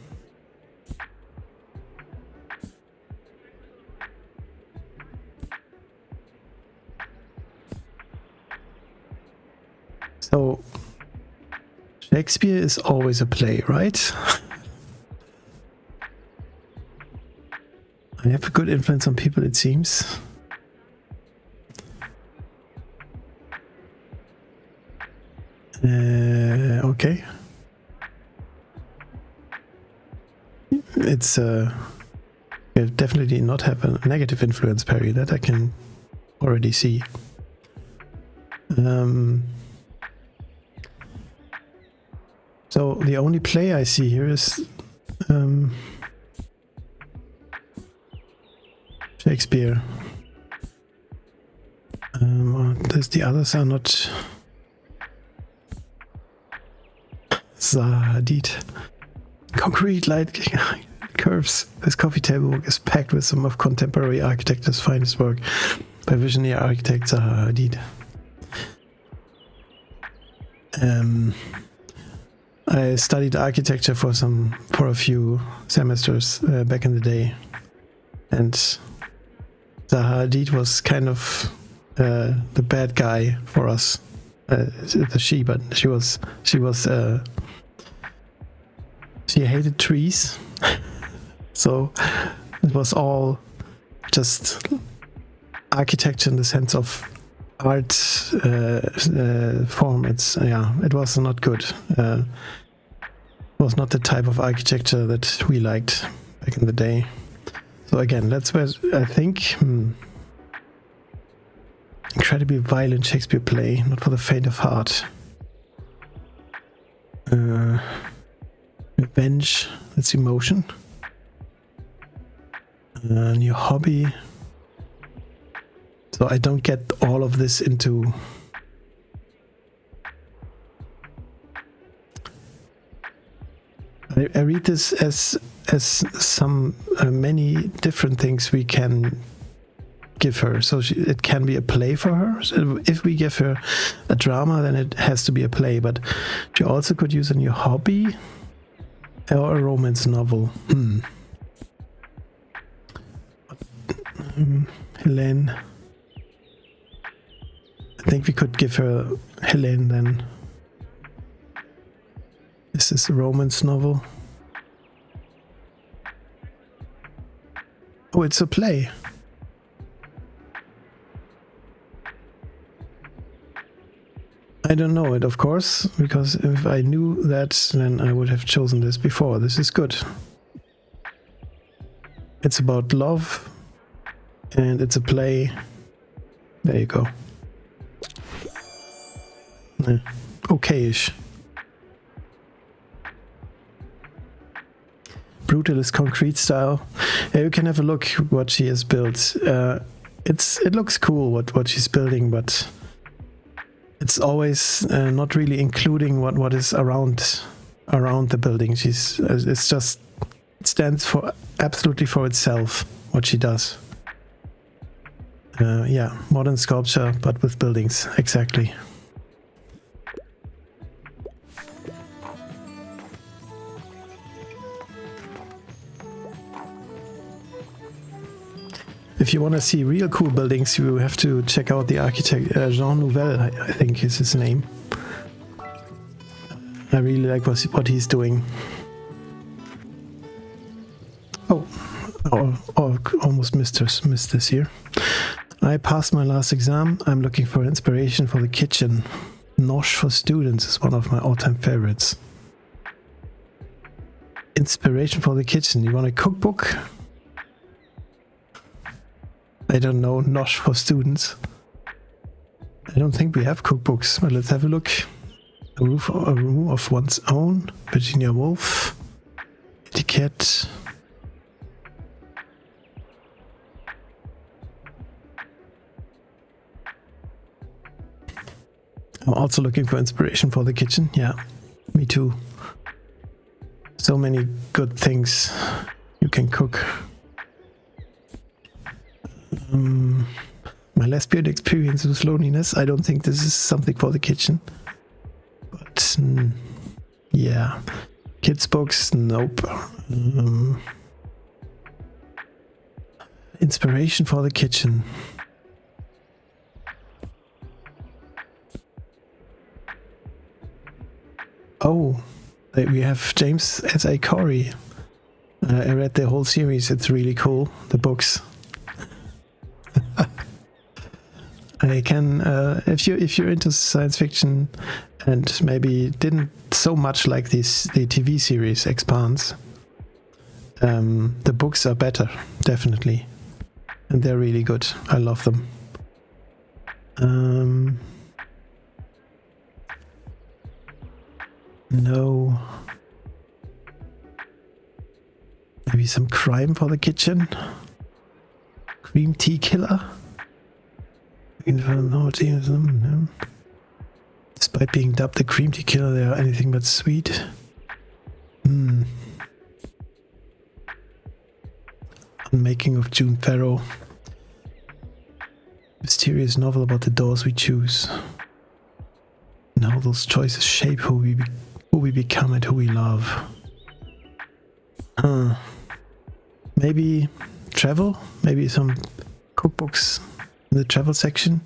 So Shakespeare is always a play, right? I have a good influence on people, it seems. Okay. It's we definitely not have a negative influence, Perry. That I can already see. So the only play I see here is Shakespeare. The others are not. Hadid. Concrete light curves. This coffee table book is packed with some of contemporary architecture's finest work by visionary architect Zaha Hadid. I studied architecture for a few semesters back in the day, and Zaha Hadid was kind of the bad guy for us. She hated trees, so it was all just architecture in the sense of art form. It was not good. It was not the type of architecture that we liked back in the day. So again, that's where I think incredibly violent Shakespeare play, not for the faint of heart. Revenge, that's emotion. New hobby. So I don't get all of this into. I read this as some many different things we can give her. So it can be a play for her. So if we give her a drama, then it has to be a play. But she also could use a new hobby or a romance novel. Helene. I think we could give her Helene then. This is a romance novel. Oh, it's a play. I don't know it, of course, because if I knew that, then I would have chosen this before. This is good. It's about love, and it's a play. There you go. Okay-ish. Brutalist concrete style. You can have a look what she has built. It looks cool what she's building, but it's always not really including what is around the building. It's just, it stands for absolutely for itself what she does. Yeah, modern sculpture, but with buildings, exactly. If you want to see real cool buildings, you have to check out the architect Jean Nouvel, I think is his name. I really like what he's doing. Oh, almost missed this here. I passed my last exam. I'm looking for inspiration for the kitchen. Nosh for Students is one of my all-time favorites. Inspiration for the kitchen. You want a cookbook? I don't know. Nosh for Students. I don't think we have cookbooks, but let's have a look. A room of one's own. Virginia Woolf. Etiquette. I'm also looking for inspiration for the kitchen. Yeah, me too. So many good things you can cook. My lesbian experience with loneliness. I don't think this is something for the kitchen. But yeah. Kids books, nope. Inspiration for the kitchen. Oh, we have James S.A. Corey. I read the whole series. It's really cool. The books. I can, if you're into science fiction and maybe didn't so much like the TV series Expanse, the books are better, definitely, and they're really good. I love them. No. Maybe some crime for the kitchen. Cream tea killer. Despite being dubbed the cream tea killer, they are anything but sweet. Unmaking of June Farrow. Mysterious novel about the doors we choose. And how those choices shape who we become and who we love. Maybe travel? Maybe some cookbooks in the travel section?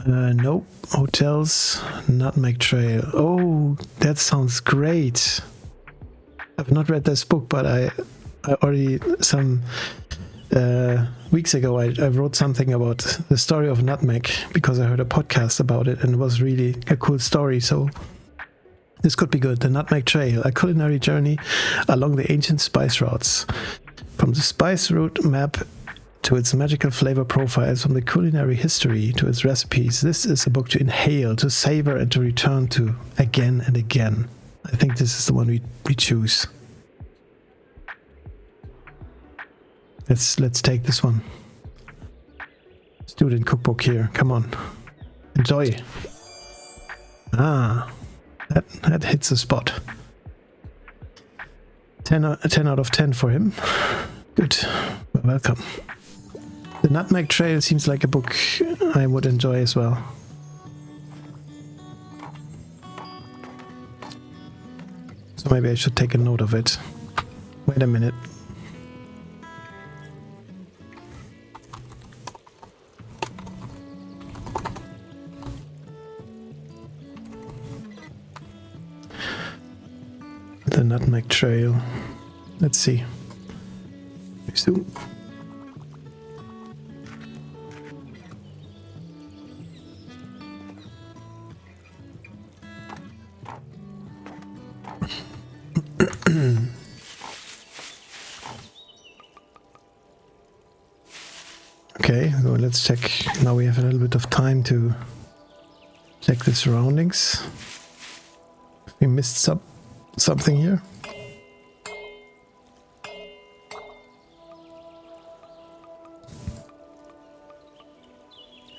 Nope. Hotels, Nutmeg Trail. Oh, that sounds great. I've not read this book, but I already some weeks ago I wrote something about the story of nutmeg because I heard a podcast about it and it was really a cool story. So this could be good. The Nutmeg Trail, a culinary journey along the ancient spice routes. From the spice route map to its magical flavor profiles, from the culinary history to its recipes, this is a book to inhale, to savor, and to return to again and again. I think this is the one we choose. Let's take this one. Student cookbook here. Come on. Enjoy. That hits the spot. 10 out of 10 for him. Good. Well, welcome. The Nutmeg Trail seems like a book I would enjoy as well. So maybe I should take a note of it. Wait a minute. trail. Let's see. Zoom. Okay, so let's check. Now we have a little bit of time to check the surroundings. We missed something here.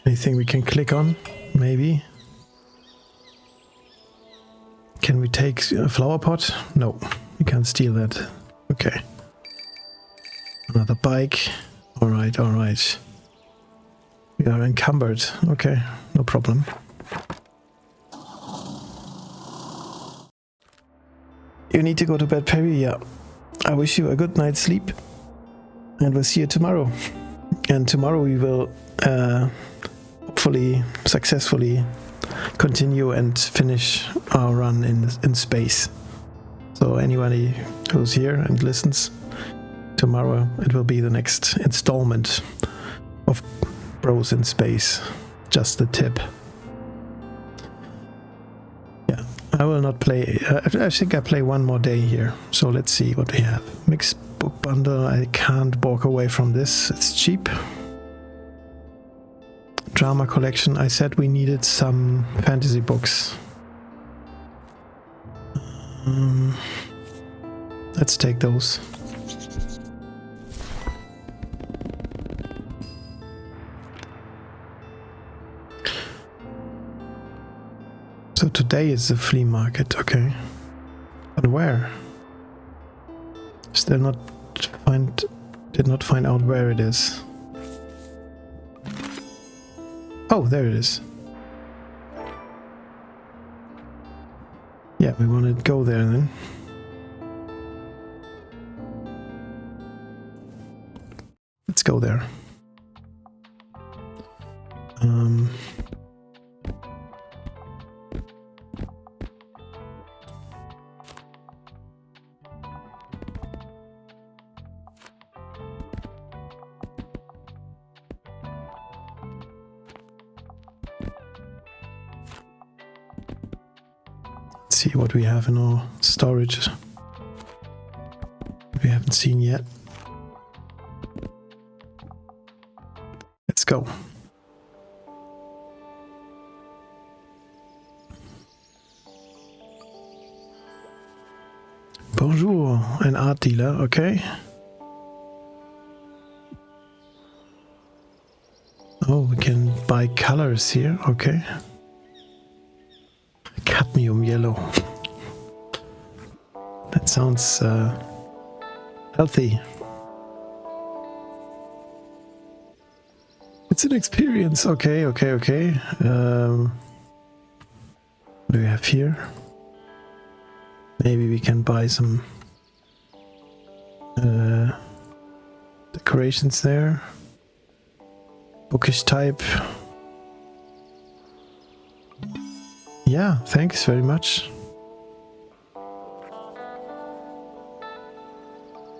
Anything we can click on? Maybe. Can we take a flower pot? No, we can't steal that. Okay. Another bike. Alright, alright. We are encumbered. Okay, no problem. You need to go to bed, Perry? Yeah. I wish you a good night's sleep. And we'll see you tomorrow. And tomorrow we will hopefully successfully continue and finish our run in space. So anybody who's here and listens, tomorrow it will be the next installment of Bros in Space. Just a tip. Yeah, I will not play. I think I play one more day here. So let's see what we have. Mixed book bundle. I can't walk away from this. It's cheap. Drama collection. I said we needed some fantasy books. Let's take those. So today is the flea market, okay. But where? Still did not find out where it is. Oh, there it is. Yeah, we want to go there then. Let's go there. See what we have in our storage. We haven't seen yet. Let's go. Bonjour, an art dealer, okay. Oh, we can buy colors here, okay. Cadmium yellow. That sounds healthy. It's an experience. Okay. What do we have here? Maybe we can buy some decorations there. Bookish type. Yeah, thanks very much.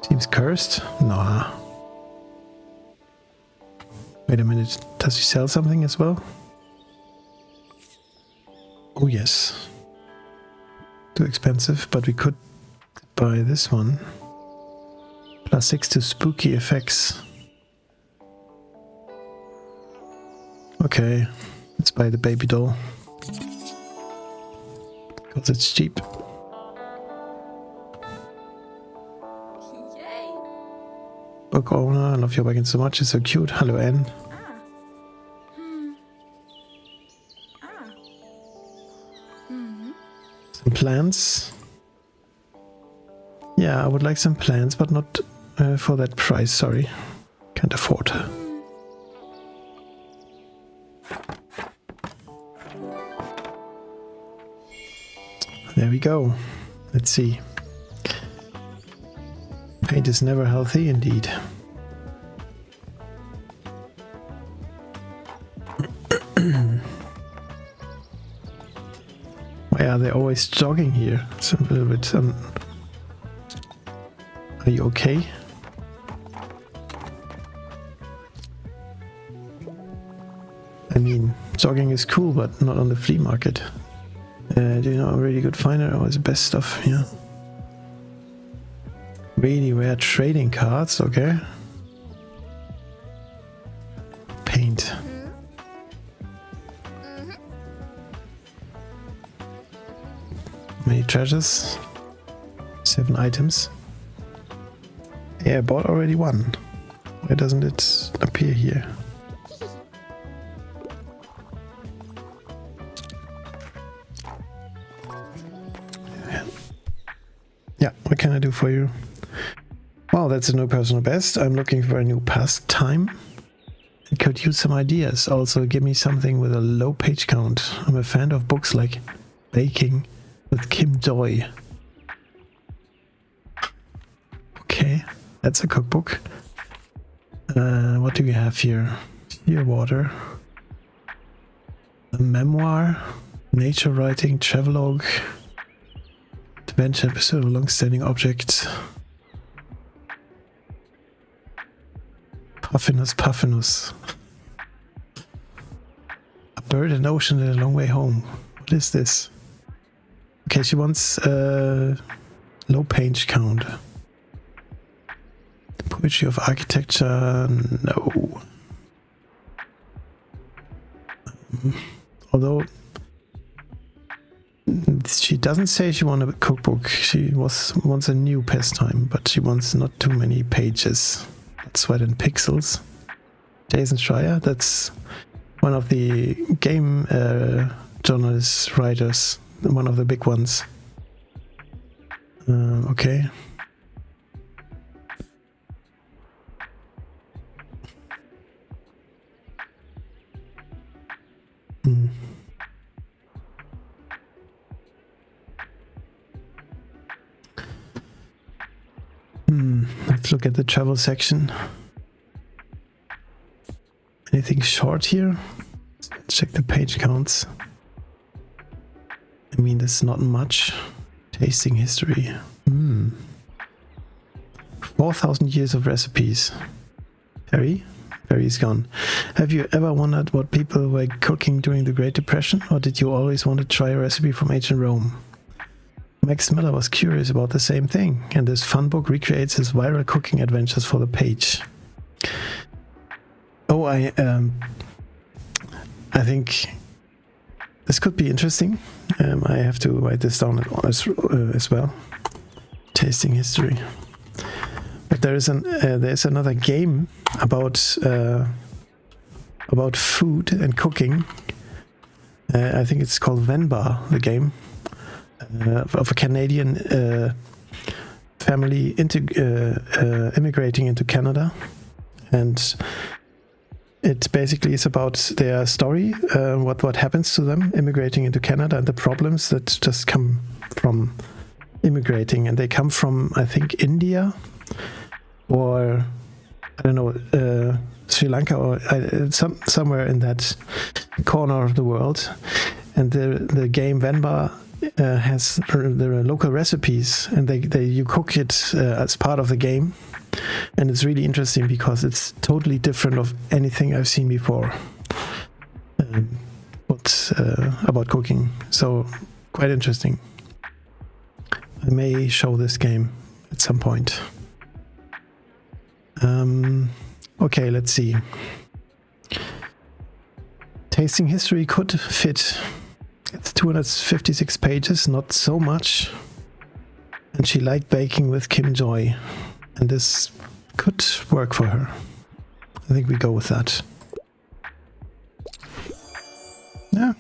Seems cursed? Nah. Wait a minute, does he sell something as well? Oh yes. Too expensive, but we could buy this one. +6 to spooky effects. Okay, let's buy the baby doll. Because it's cheap. Yay. Book owner, I love your wagon so much, it's so cute. Hello, Anne. Some plants. Yeah, I would like some plants, but not for that price, sorry. Can't afford. There we go. Let's see. Paint is never healthy, indeed. Why are they always jogging here? It's a little bit Are you okay? I mean, jogging is cool, but not on the flea market. Do you know a really good finder? Oh, it's the best stuff, yeah. Really rare trading cards, okay. Paint. Many treasures. 7 items. Yeah, I bought already one. Why doesn't it appear here? Yeah, what can I do for you? Well, that's a new personal best. I'm looking for a new pastime. I could use some ideas. Also, give me something with a low page count. I'm a fan of books like Baking with Kim Joy. Okay, that's a cookbook. What do we have here? Shearwater. A memoir. Nature writing. Travelogue. Adventure episode of a long-standing object. Puffinus. A bird in the ocean and a long way home. What is this? Okay, she wants low page count. Poetry of architecture, no. Although she doesn't say she wants a cookbook. She wants a new pastime, but she wants not too many pages. Sweat and Pixels. Jason Schreier, that's one of the game journalist writers, one of the big ones. Okay. Let's look at the travel section. Anything short here? Check the page counts. I mean, there's not much. Tasting history. 4,000 years of recipes. Perry's gone. Have you ever wondered what people were cooking during the Great Depression? Or did you always want to try a recipe from ancient Rome? Max Miller was curious about the same thing, and this fun book recreates his viral cooking adventures for the page. Oh, I think this could be interesting. I have to write this down as well. Tasting history. But there's another game about food and cooking. I think it's called Venbar, the game. Of a Canadian family immigrating into Canada, and it basically is about their story, what happens to them immigrating into Canada and the problems that just come from immigrating. And they come from, I think, India or I don't know, Sri Lanka or somewhere in that corner of the world. And the game Venbar has the local recipes, and you cook it as part of the game, and it's really interesting because it's totally different of anything I've seen before. About cooking, so quite interesting. I may show this game at some point. Okay, let's see. Tasting history could fit. It's 256 pages, not so much. And she liked baking with Kim Joy. And this could work for her. I think we go with that. Yeah.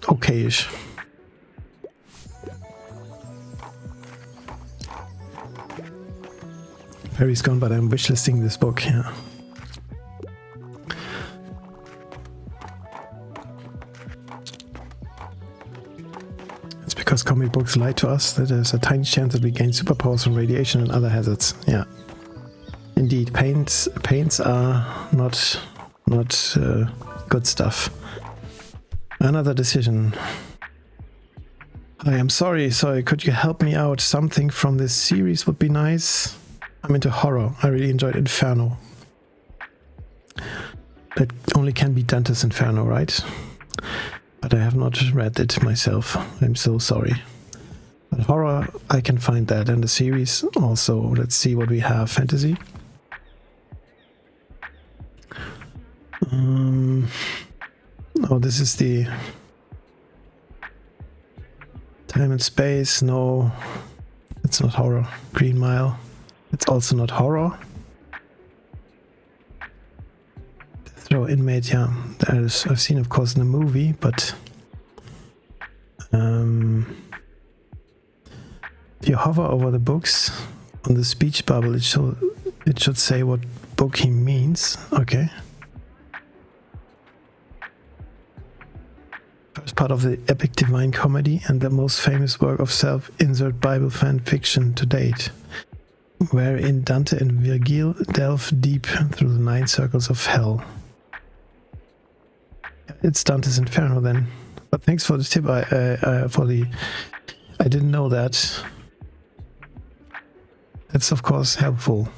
Okay-ish. Perry's gone, but I'm wishlisting this book, yeah. Because comic books lie to us that there's a tiny chance that we gain superpowers from radiation and other hazards. Yeah, indeed, paints are not good stuff. Another decision. I am sorry, could you help me out? Something from this series would be nice. I'm into horror. I really enjoyed Inferno. That only can be Dante's Inferno, right? But I have not read it myself. I'm so sorry. But horror, I can find that. And the series also. Let's see what we have. Fantasy. Oh, this is the Time and Space. No, it's not horror. Green Mile. It's also not horror. Throw Inmate, yeah. I've seen, of course, in the movie, but if you hover over the books on the speech bubble, it should say what book he means. Okay. First part of the epic divine comedy and the most famous work of self-insert Bible fan fiction to date, wherein Dante and Virgil delve deep through the 9 circles of hell. It's Dante's Inferno then. But thanks for the tip. I didn't know that. That's of course helpful.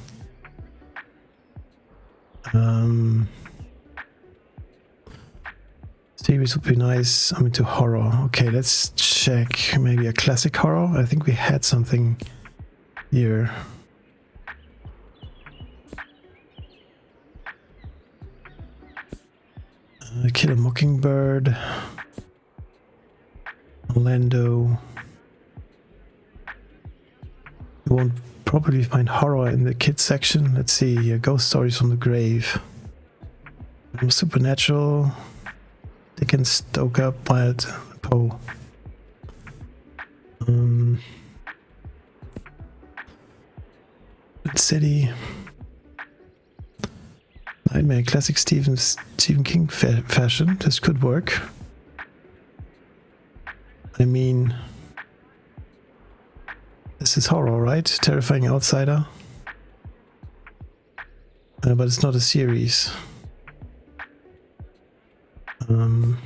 Series would be nice. I'm into horror. Okay, let's check maybe a classic horror. I think we had something here. Kill a Mockingbird. Orlando. You won't probably find horror in the kids section. Let's see here. Ghost Stories from the Grave. Supernatural. Dickens, Stoker, Wild, Poe. City. Nightmare, classic Stephen King fashion. This could work. I mean, this is horror, right? Terrifying Outsider. But it's not a series. Room.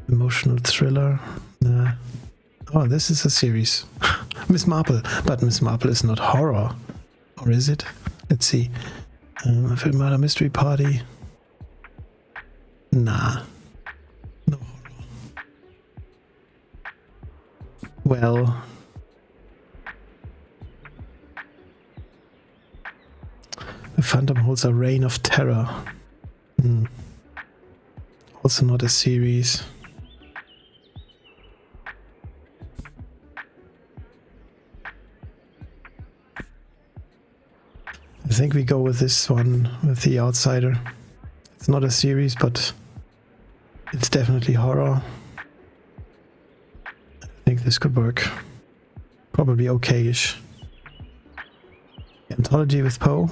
Emotional thriller. Nah. Oh, this is a series. Miss Marple. But Miss Marple is not horror. Or is it? Let's see. Murder Mystery Party. Nah. No horror. Well... The Phantom holds a reign of terror. Also not a series. I think we go with this one, with The Outsider. It's not a series, but it's definitely horror. I think this could work. Probably okay-ish. Anthology with Poe.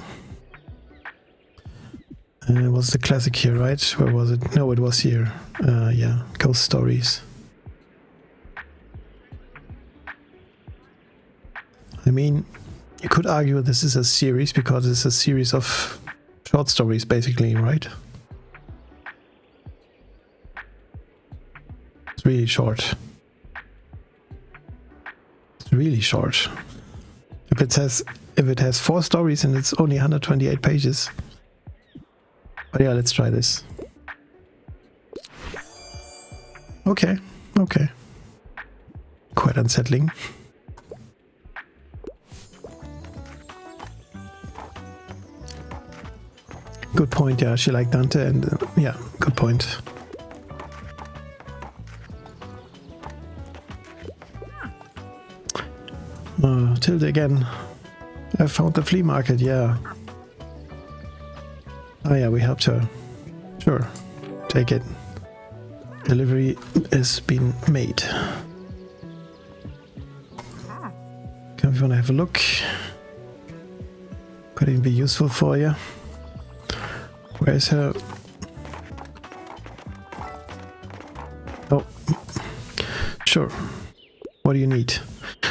It was the classic here, right? Where was it? No, it was here. Yeah, Ghost Stories. I mean, you could argue this is a series because it's a series of short stories, basically, right? It's really short. It's really short. If it has 4 stories and it's only 128 pages. But yeah, let's try this. Okay, okay. Quite unsettling. Good point, yeah, she liked Dante and yeah, good point. Tilde again. I found the flea market, yeah. Oh yeah, we helped her. Sure, take it. Delivery has been made. Come if you want to have a look. Could even be useful for you. Where's her? Oh, sure. What do you need?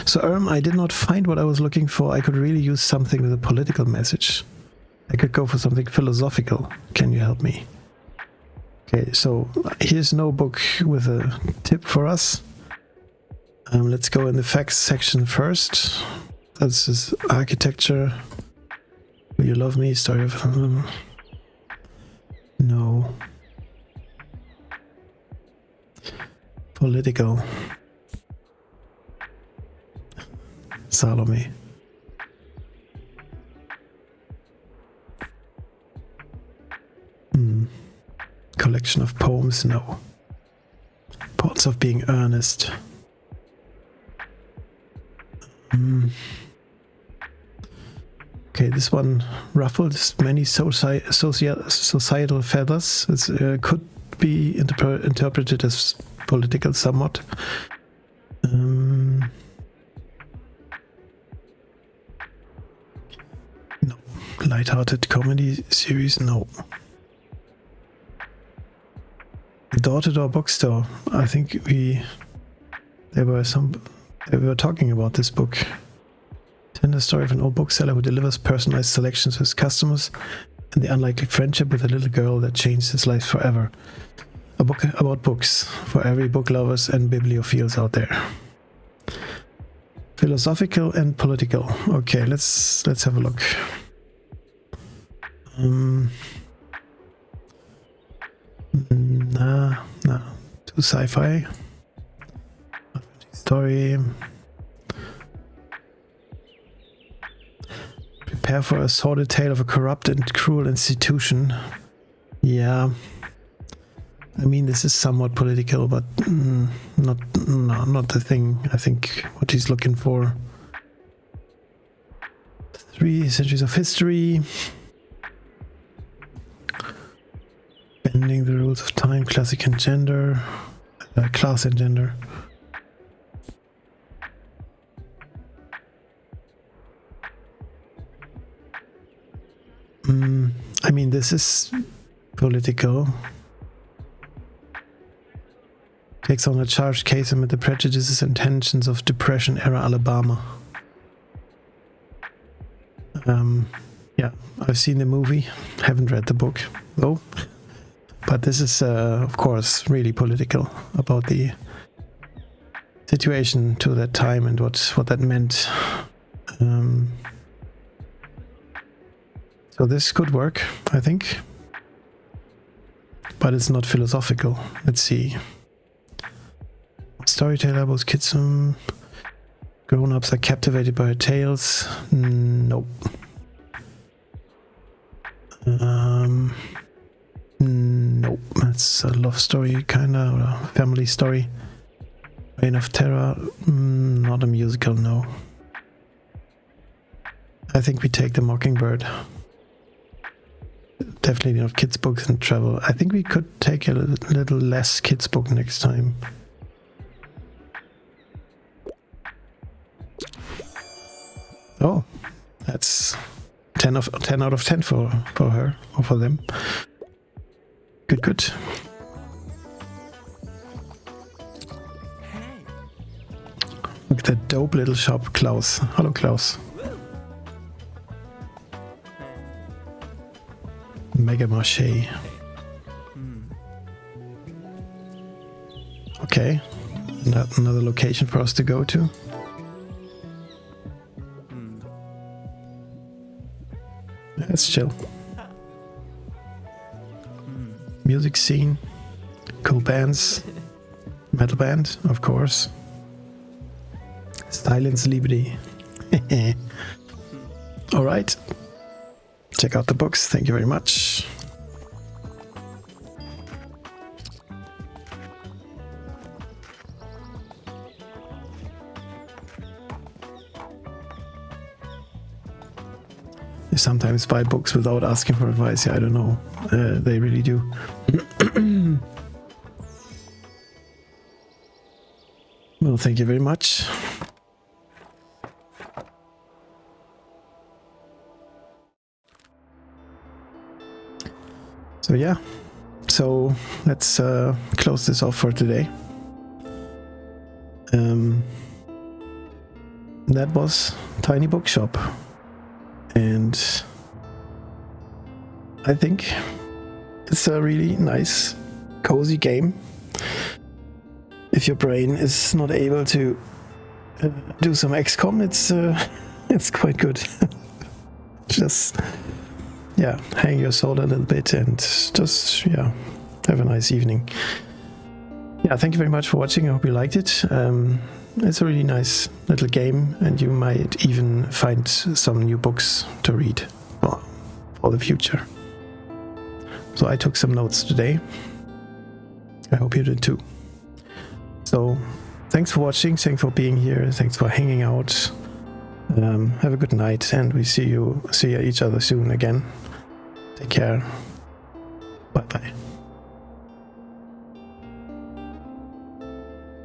So I did not find what I was looking for. I could really use something with a political message. I could go for something philosophical. Can you help me? Okay, so here's no book with a tip for us. Let's go in the facts section first. This is architecture. Will you love me? Story of... no. Political. Salome. Collection of poems, no. Parts of being earnest. Okay, this one ruffled many societal feathers. It could be interpreted as political somewhat. No. Light-hearted comedy series, no. Door-to-door bookstore. I think they were talking about this book. Tender story of an old bookseller who delivers personalized selections to his customers and the unlikely friendship with a little girl that changed his life forever. A book about books for every book lovers and bibliophiles out there. Philosophical and political. Okay, let's have a look. Nah, too sci-fi. Story. Prepare for a sordid tale of a corrupt and cruel institution. Yeah. I mean, this is somewhat political, but not the thing. I think what he's looking for. 3 centuries of history. Bending the rules of time, classic and gender, class and gender. I mean, this is political. Takes on a charged case amid the prejudices and tensions of Depression-era Alabama. Yeah, I've seen the movie, haven't read the book, though. But this is, of course, really political about the situation to that time and what that meant. So this could work, I think. But it's not philosophical. Let's see. Storyteller, both kids and grown-ups are captivated by her tales. Nope. Nope. It's a love story, kinda, or a family story. Reign of Terror. Not a musical, no. I think we take The Mockingbird. Definitely not kids' books and travel. I think we could take a little less kids' book next time. Oh, that's 10 out of 10 for her or for them. Good. Look at that dope little shop, Klaus. Hello, Klaus. Mega Marché. Okay, another location for us to go to. Let's chill. Music scene, cool bands, metal band, of course. Silence Liberty. All right. Check out the books. Thank you very much. You sometimes buy books without asking for advice. Yeah, I don't know. They really do. Well, thank you very much. So yeah, so let's close this off for today. That was Tiny Bookshop, and I think it's a really nice cozy game. If your brain is not able to do some XCOM, it's quite good. Just hang your soul a little bit and just have a nice evening. Thank you very much for watching. I hope you liked it. It's a really nice little game, and you might even find some new books to read for the future. So I took some notes today. I hope you did too. So thanks for watching, thanks for being here, thanks for hanging out. Have a good night, and we see each other soon again. Take care. Bye bye.